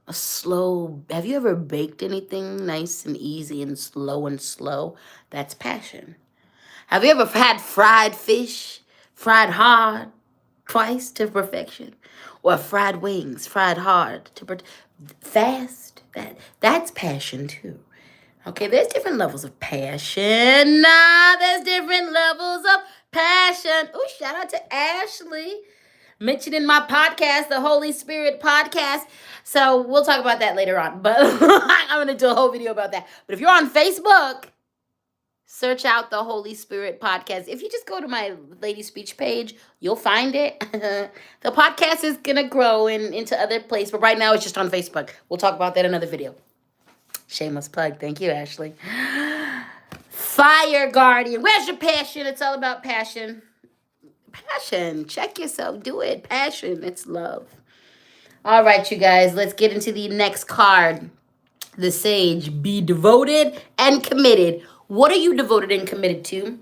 Speaker 1: Have you ever baked anything nice and easy and slow? That's passion. Have you ever had fried fish, fried hard, twice to perfection? Or fried wings, fried hard to fast? That's passion too. Okay, there's different levels of passion. There's different levels of passion. Oh, shout out to Ashley. Mentioned in my podcast, the Holy Spirit podcast. So we'll talk about that later on. But I'm going to do a whole video about that. But if you're on Facebook, search out the Holy Spirit podcast. If you just go to my LadySpeech page, you'll find it. The podcast is going to grow into other places. But right now, it's just on Facebook. We'll talk about that in another video. Shameless plug. Thank you, Ashley. Fire Guardian. Where's your passion? It's all about passion. Passion. Check yourself. Do it. Passion. It's love. All right, you guys. Let's get into the next card. The Sage. Be devoted and committed. What are you devoted and committed to?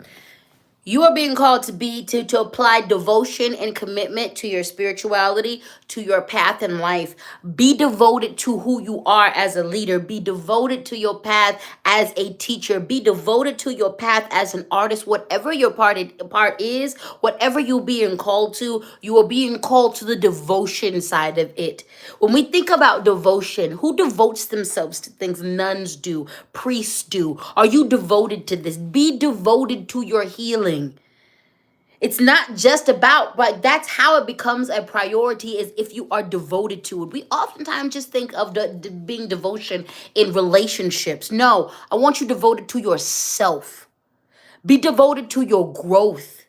Speaker 1: You are being called to apply devotion and commitment to your spirituality, to your path in life. Be devoted to who you are as a leader. Be devoted to your path as a teacher. Be devoted to your path as an artist. Whatever your part is, whatever you're being called to, you are being called to the devotion side of it. When we think about devotion, who devotes themselves to things? Nuns do, priests do. Are you devoted to this? Be devoted to your healing. It's not just about, but that's how it becomes a priority, is if you are devoted to it. We oftentimes just think of being devotion in relationships. No, I want you devoted to yourself. Be devoted to your growth.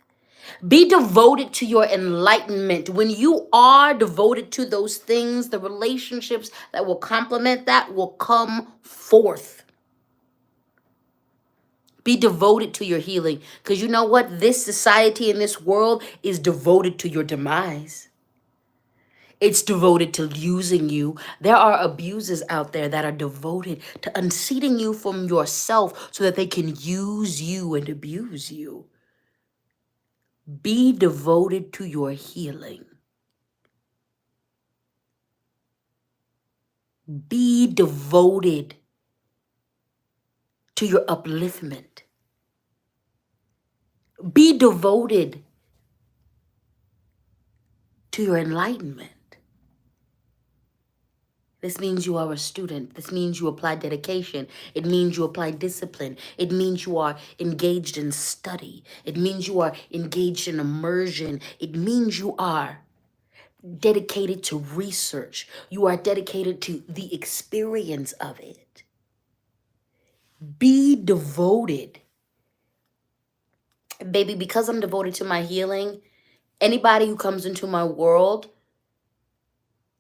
Speaker 1: Be devoted to your enlightenment. When you are devoted to those things, the relationships that will complement that will come forth. Be devoted to your healing. Because you know what? This society and this world is devoted to your demise. It's devoted to using you. There are abusers out there that are devoted to unseating you from yourself so that they can use you and abuse you. Be devoted to your healing. Be devoted to your upliftment. Be devoted to your enlightenment. This means you are a student. This means you apply dedication. It means you apply discipline. It means you are engaged in study. It means you are engaged in immersion. It means you are dedicated to research. You are dedicated to the experience of it. Be devoted. Baby, because I'm devoted to my healing, anybody who comes into my world,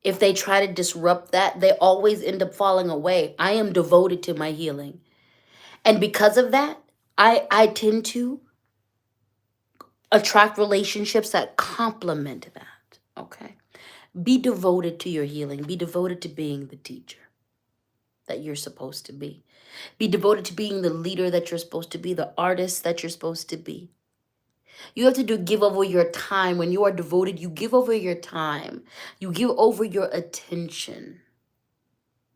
Speaker 1: if they try to disrupt that, they always end up falling away. I am devoted to my healing. And because of that, I tend to attract relationships that complement that. Okay. Be devoted to your healing. Be devoted to being the teacher that you're supposed to be. Be devoted to being the leader that you're supposed to be, the artist that you're supposed to be. You have to give over your time. When you are devoted, you give over your time. You give over your attention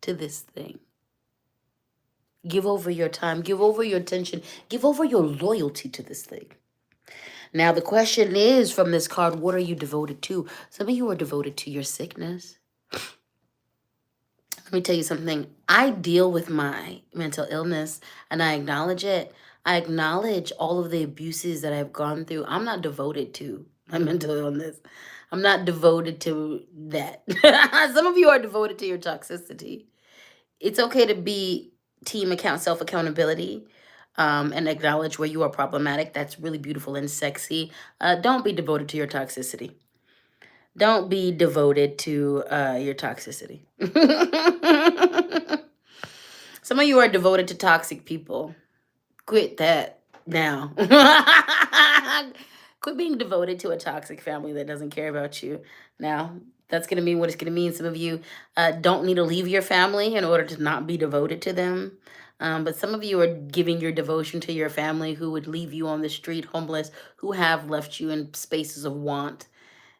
Speaker 1: to this thing. Give over your time. Give over your attention. Give over your loyalty to this thing. Now, the question is from this card, what are you devoted to? Some of you are devoted to your sickness. Let me tell you something. I deal with my mental illness and I acknowledge it. I acknowledge all of the abuses that I've gone through. I'm not devoted to my mental illness. I'm not devoted to that. Some of you are devoted to your toxicity. It's okay to be self-accountability, and acknowledge where you are problematic. That's really beautiful and sexy. Don't be devoted to your toxicity. Don't be devoted to your toxicity. Some of you are devoted to toxic people. Quit that now. Quit being devoted to a toxic family that doesn't care about you. Now, that's going to mean what it's going to mean. Some of you don't need to leave your family in order to not be devoted to them. But some of you are giving your devotion to your family who would leave you on the street homeless, who have left you in spaces of want,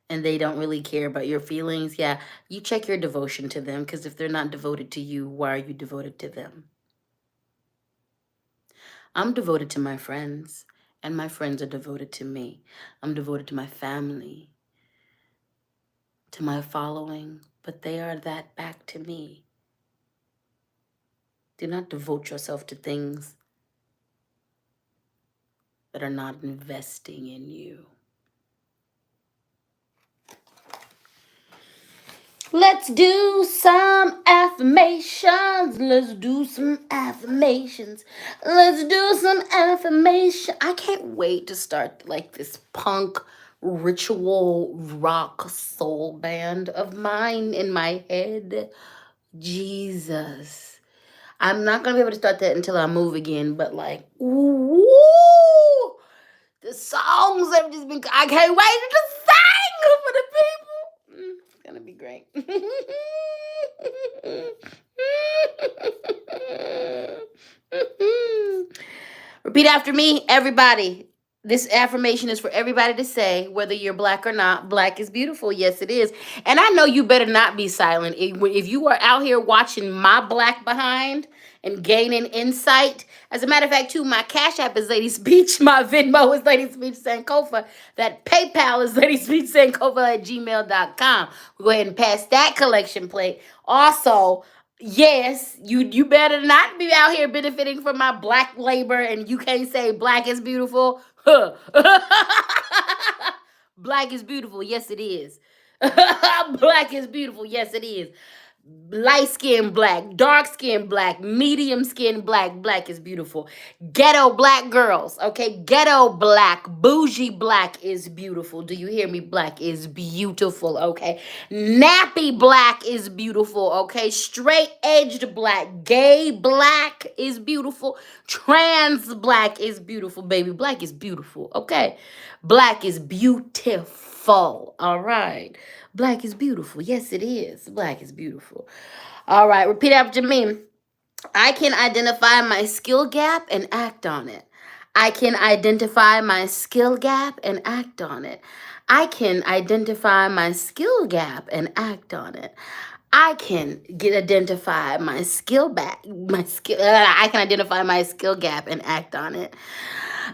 Speaker 1: and they don't really care about your feelings. Yeah, you check your devotion to them, because if they're not devoted to you, why are you devoted to them? I'm devoted to my friends, and my friends are devoted to me. I'm devoted to my family, to my following, but they are that back to me. Do not devote yourself to things that are not investing in you. Let's do some affirmations. Let's do some affirmations. Let's do some affirmation. I can't wait to start like this punk ritual rock soul band of mine in my head. Jesus. I'm not going to be able to start that until I move again, but like, ooh, the songs have just been, I can't wait to sing for the people. It's going to be great. Repeat after me, everybody. This affirmation is for everybody to say, whether you're black or not. Black is beautiful. Yes, it is. And I know you better not be silent. If you are out here watching my black behind and gaining insight, as a matter of fact, too, my Cash App is Lady Speech. My Venmo is Lady Speech Sankofa. That PayPal is Lady Speech Sankofa at gmail.com. We'll go ahead and pass that collection plate. Also, yes, you better not be out here benefiting from my black labor and you can't say black is beautiful. Huh. Black is beautiful. Yes, it is. Black is beautiful. Yes, it is. Light skin black, dark skin black, medium skin black. Black is beautiful. Ghetto black girls, okay? Ghetto black, bougie black is beautiful. Do you hear me? Black is beautiful, okay? Nappy black is beautiful, okay? Straight edged black, gay black is beautiful. Trans black is beautiful, baby. Black is beautiful, okay? Black is beautiful, all right? Black is beautiful. Yes, it is. Black is beautiful. All right, repeat after me. I can identify my skill gap and act on it. I can identify my skill gap and act on it. I can identify my skill gap and act on it. I can identify my skill back, my skill. I can identify my skill gap and act on it.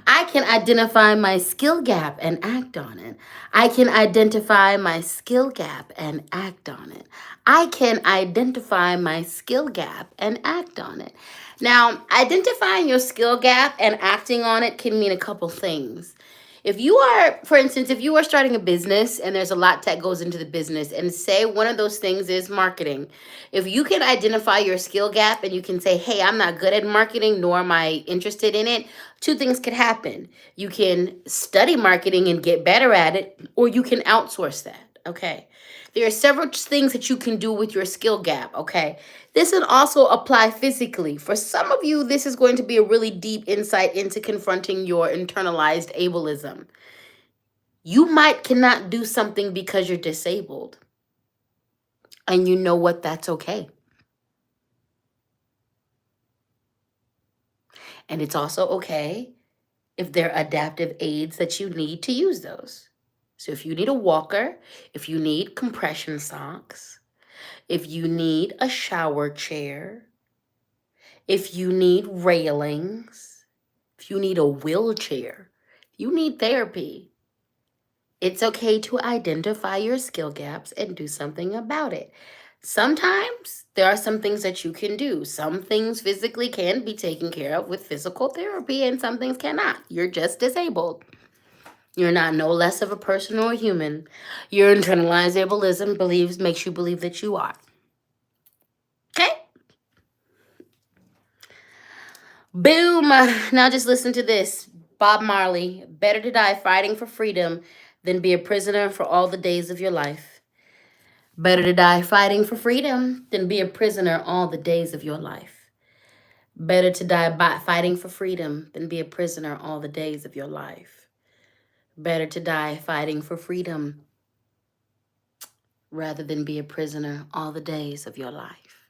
Speaker 1: I can identify my skill gap and act on it. I can identify my skill gap and act on it. I can identify my skill gap and act on it. Now, identifying your skill gap and acting on it can mean a couple things. If you are, for instance, if you are starting a business and there's a lot that goes into the business, and say one of those things is marketing, if you can identify your skill gap and you can say, hey, I'm not good at marketing, nor am I interested in it, two things could happen. You can study marketing and get better at it, or you can outsource that, okay? There are several things that you can do with your skill gap, okay? This would also apply physically. For some of you, this is going to be a really deep insight into confronting your internalized ableism. You might cannot do something because you're disabled. And you know what? That's okay. And it's also okay if there are adaptive aids that you need to use those. So if you need a walker, if you need compression socks, if you need a shower chair, if you need railings, if you need a wheelchair, if you need therapy, it's okay to identify your skill gaps and do something about it. Sometimes there are some things that you can do. Some things physically can be taken care of with physical therapy, and some things cannot. You're just disabled. You're not no less of a person or a human. Your internalized ableism makes you believe that you are. Okay? Boom. Now just listen to this. Bob Marley, better to die fighting for freedom than be a prisoner for all the days of your life. Better to die fighting for freedom than be a prisoner all the days of your life. Better to die fighting for freedom than be a prisoner all the days of your life. Better to die fighting for freedom rather than be a prisoner all the days of your life.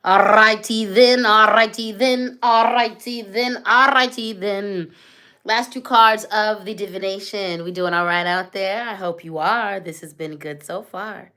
Speaker 1: Alrighty then, alrighty then, alrighty then, alrighty then. Last two cards of the divination. We doing all right out there? I hope you are. This has been good so far.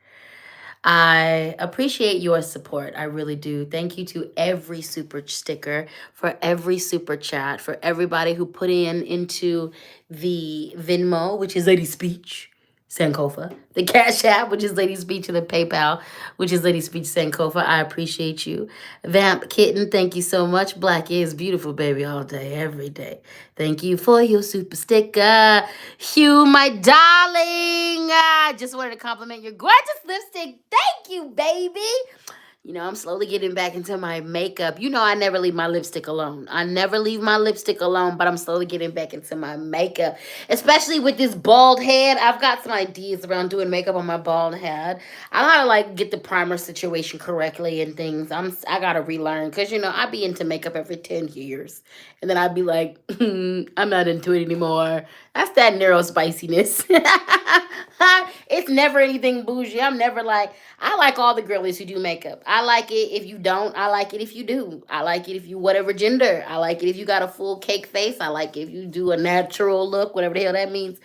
Speaker 1: I appreciate your support. I really do. Thank you to every super sticker, for every super chat, for everybody who put into the Venmo, which is LadySpeech Sankofa, the Cash App, which is LadySpeech, and the PayPal, which is LadySpeech Sankofa. I appreciate you. Vamp Kitten, thank you so much. Black is beautiful, baby, all day, every day. Thank you for your super sticker. Hugh, my darling. I just wanted to compliment your gorgeous lipstick. Thank you, baby. You know, I'm slowly getting back into my makeup. You know, I never leave my lipstick alone. I never leave my lipstick alone, but I'm slowly getting back into my makeup. Especially with this bald head. I've got some ideas around doing makeup on my bald head. I gotta, like, get the primer situation correctly and things. I gotta relearn. Because, you know, I be into makeup every 10 years. And then I'd be like, I'm not into it anymore. That's that neurospiciness. It's never anything bougie. I'm never like, I like all the girlies who do makeup. I like it if you don't. I like it if you do. I like it if you, whatever gender. I like it if you got a full cake face. I like it if you do a natural look, whatever the hell that means.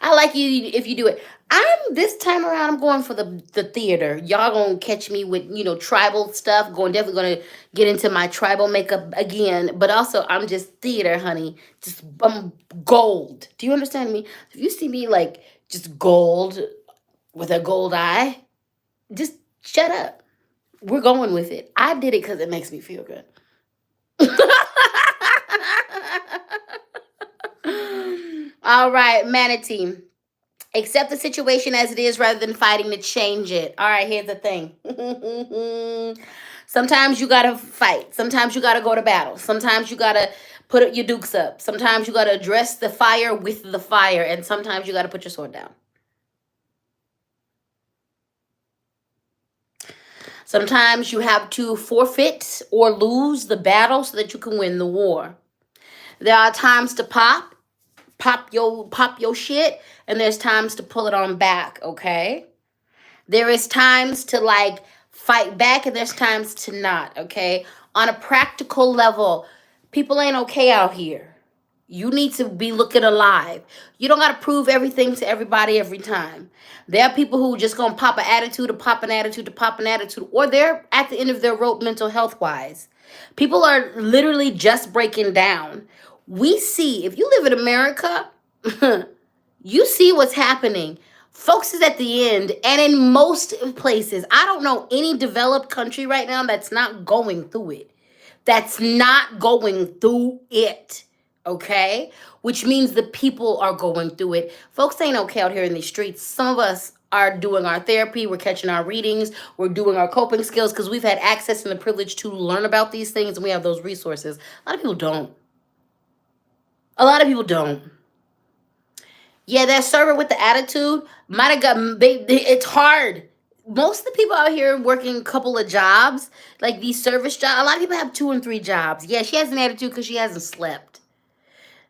Speaker 1: I like you if you do it. I'm this time around. I'm going for the theater. Y'all gonna catch me with tribal stuff. Definitely gonna get into my tribal makeup again. But also I'm just theater, honey. Just gold. Do you understand me? If you see me like just gold with a gold eye, just shut up. We're going with it. I did it because it makes me feel good. All right, manatee. Accept the situation as it is rather than fighting to change it. All right, here's the thing. Sometimes you gotta fight. Sometimes you gotta go to battle. Sometimes you gotta put your dukes up. Sometimes you gotta address the fire with the fire. And sometimes you gotta put your sword down. Sometimes you have to forfeit or lose the battle so that you can win the war. There are times to pop your shit, and there's times to pull it on back, okay? There is times to like fight back and there's times to not, okay? On a practical level, people ain't okay out here. You need to be looking alive. You don't got to prove everything to everybody every time. There are people who just going to pop an attitude to pop an attitude to pop an attitude, or they're at the end of their rope mental health wise. People are literally just breaking down. We see, if you live in America, you see what's happening. Folks is at the end, and in most places, I don't know any developed country right now that's not going through it. That's not going through it. Okay? Which means the people are going through it. Folks ain't okay out here in these streets. Some of us are doing our therapy, we're catching our readings, we're doing our coping skills because we've had access and the privilege to learn about these things and we have those resources. A lot of people don't. A lot of people don't. Yeah, that server with the attitude might have got it's hard. Most of the people out here working a couple of jobs, like these service jobs, a lot of people have 2 and 3 jobs. Yeah, she has an attitude because she hasn't slept.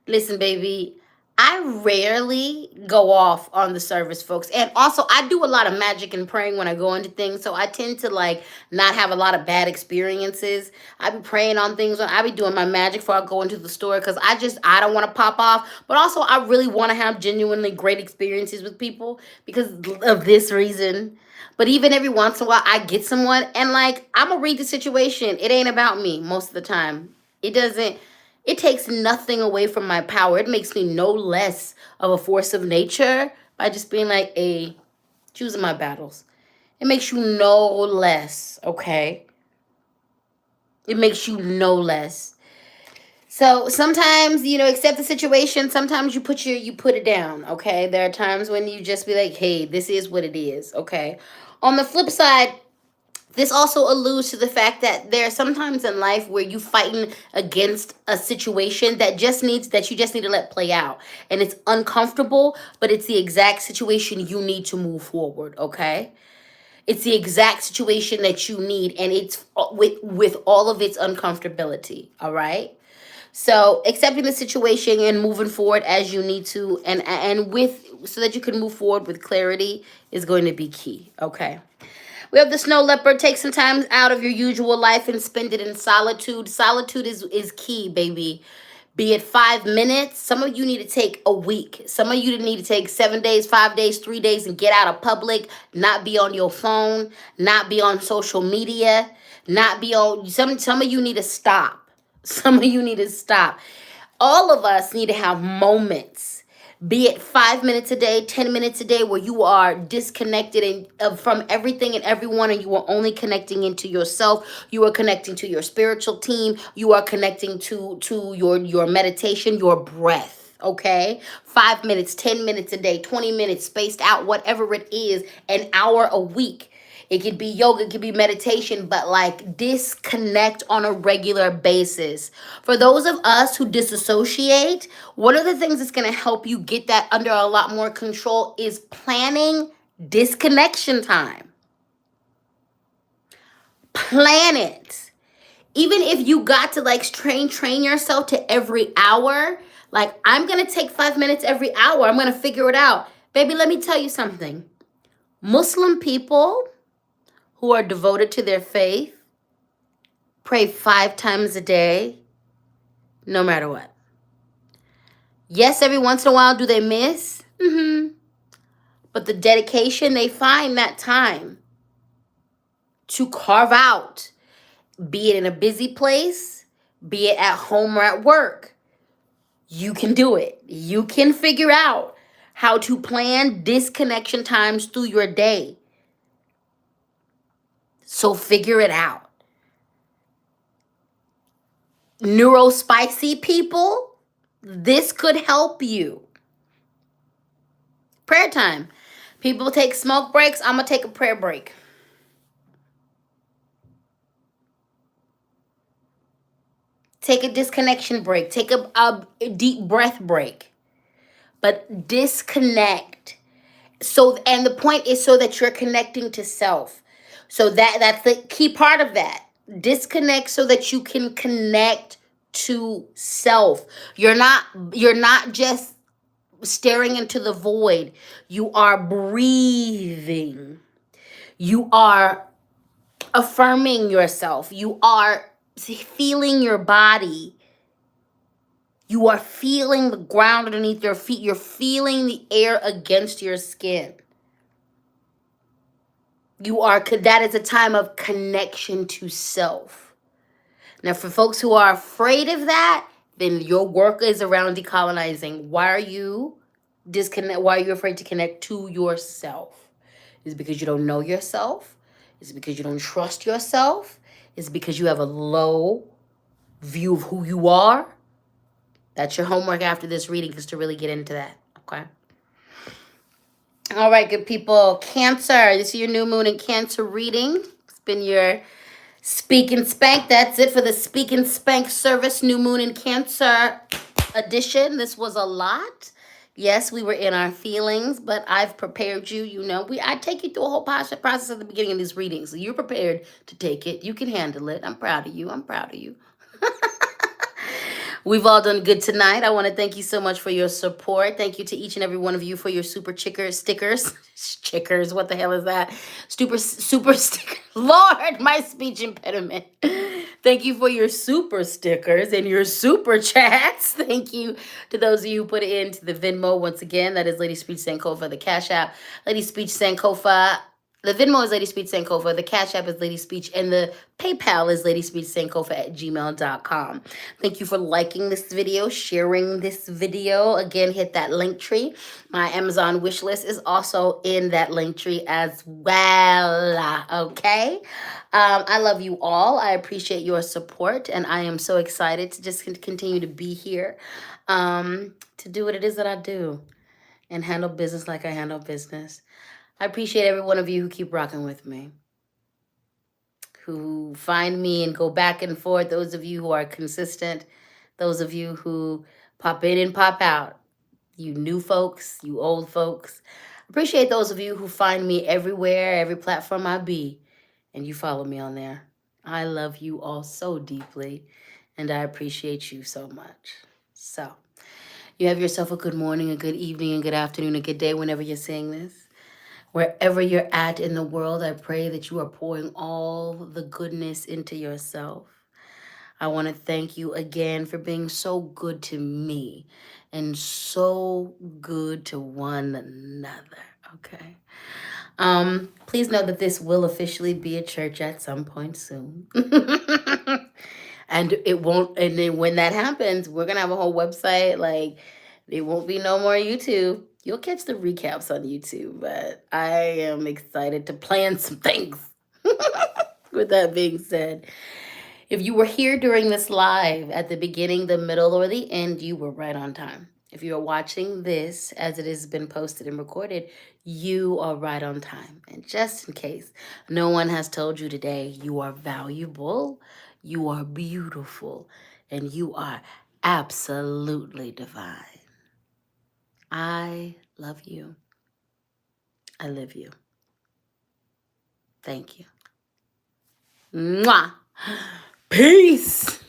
Speaker 1: Listen, baby, I rarely go off on the service folks. And also, I do a lot of magic and praying when I go into things. So I tend to like not have a lot of bad experiences. I be praying on things. I be doing my magic before I go into the store because I don't want to pop off. But also, I really want to have genuinely great experiences with people because of this reason. But even every once in a while, I get someone and like, I'm going to read the situation. It ain't about me most of the time. It doesn't. It takes nothing away from my power. It makes me no less of a force of nature by just being like choosing my battles. It makes you no less, okay? It makes you no less. So sometimes, accept the situation. Sometimes you put it down, okay? There are times when you just be like, hey, this is what it is, okay? On the flip side, this also alludes to the fact that there are sometimes in life where you fighting against a situation that you just need to let play out. And it's uncomfortable, but it's the exact situation you need to move forward, okay? It's the exact situation that you need, and it's with all of its uncomfortability, all right? So accepting the situation and moving forward as you need to, and with so that you can move forward with clarity is going to be key, okay? We have the snow leopard. Take some time out of your usual life and spend it in solitude. Solitude is key, baby. Be it 5 minutes. Some of you need to take a week. Some of you need to take 7 days, 5 days, 3 days and get out of public. Not be on your phone. Not be on social media. Not be on. Some of you need to stop. Some of you need to stop. All of us need to have moments, be it 5 minutes a day, 10 minutes a day, where you are disconnected from everything and everyone, and you are only connecting into yourself. You are connecting to your spiritual team. You are connecting to your meditation, your breath. Okay, 5 minutes, 10 minutes a day, 20 minutes spaced out, whatever it is, an hour a week. It could be yoga, it could be meditation, but like disconnect on a regular basis. For those of us who disassociate, one of the things that's going to help you get that under a lot more control is planning disconnection time. Plan it. Even if you got to like train yourself to every hour, like I'm going to take 5 minutes every hour. I'm going to figure it out. Baby, let me tell you something. Muslim people who are devoted to their faith pray 5 times a day, no matter what. Yes, every once in a while do they miss? Mm-hmm. But the dedication, they find that time to carve out, be it in a busy place, be it at home or at work. You can do it. You can figure out how to plan disconnection times through your day. So figure it out. Neurospicy people, this could help you. Prayer time. People take smoke breaks. I'm going to take a prayer break. Take a disconnection break. Take a deep breath break. But disconnect. And the point is so that you're connecting to self. So that's the key part of that. Disconnect so that you can connect to self. You're not just staring into the void. You are breathing. You are affirming yourself. You are feeling your body. You are feeling the ground underneath your feet. You're feeling the air against your skin. That is a time of connection to self. Now, for folks who are afraid of that, then your work is around decolonizing. Why are you afraid to connect to yourself? Is it because you don't know yourself? Is it because you don't trust yourself? Is it because you have a low view of who you are? That's your homework after this reading, is to really get into that, okay? All right, good people. Cancer, this is your new moon in Cancer reading. It's been your Speak and Spank. That's it for the Speak and Spank service, new moon in Cancer edition. This was a lot. Yes, we were in our feelings, but I've prepared you. I take you through a whole process at the beginning of these readings. So you're prepared to take it. You can handle it. I'm proud of you. We've all done good tonight. I want to thank you so much for your support. Thank you to each and every one of you for your super stickers. Chickers, what the hell is that? Super sticker. Lord, my speech impediment. Thank you for your super stickers and your super chats. Thank you to those of you who put it into the Venmo. Once again, that is LadySpeech Sankofa, the Cash App. LadySpeech Sankofa. The Venmo is LadySpeech Sankofa. The Cash App is LadySpeech. And the PayPal is LadySpeechSankofa@gmail.com. Thank you for liking this video, sharing this video. Again, hit that link tree. My Amazon wish list is also in that link tree as well. Okay? I love you all. I appreciate your support. And I am so excited to just continue to be here to do what it is that I do and handle business like I handle business. I appreciate every one of you who keep rocking with me, who find me and go back and forth, those of you who are consistent, those of you who pop in and pop out, you new folks, you old folks. Appreciate those of you who find me everywhere, every platform I be, and you follow me on there. I love you all so deeply, and I appreciate you so much. So, you have yourself a good morning, a good evening, a good afternoon, a good day whenever you're seeing this. Wherever you're at in the world, I pray that you are pouring all the goodness into yourself. I want to thank you again for being so good to me and so good to one another, okay? Please know that this will officially be a church at some point soon. And then when that happens, we're going to have a whole website. Like, it won't be no more YouTube. You'll catch the recaps on YouTube, but I am excited to plan some things. With that being said, if you were here during this live at the beginning, the middle, or the end, you were right on time. If you are watching this as it has been posted and recorded, you are right on time. And just in case no one has told you today, you are valuable, you are beautiful, and you are absolutely divine. I love you. I live you. Thank you. Mwah. Peace.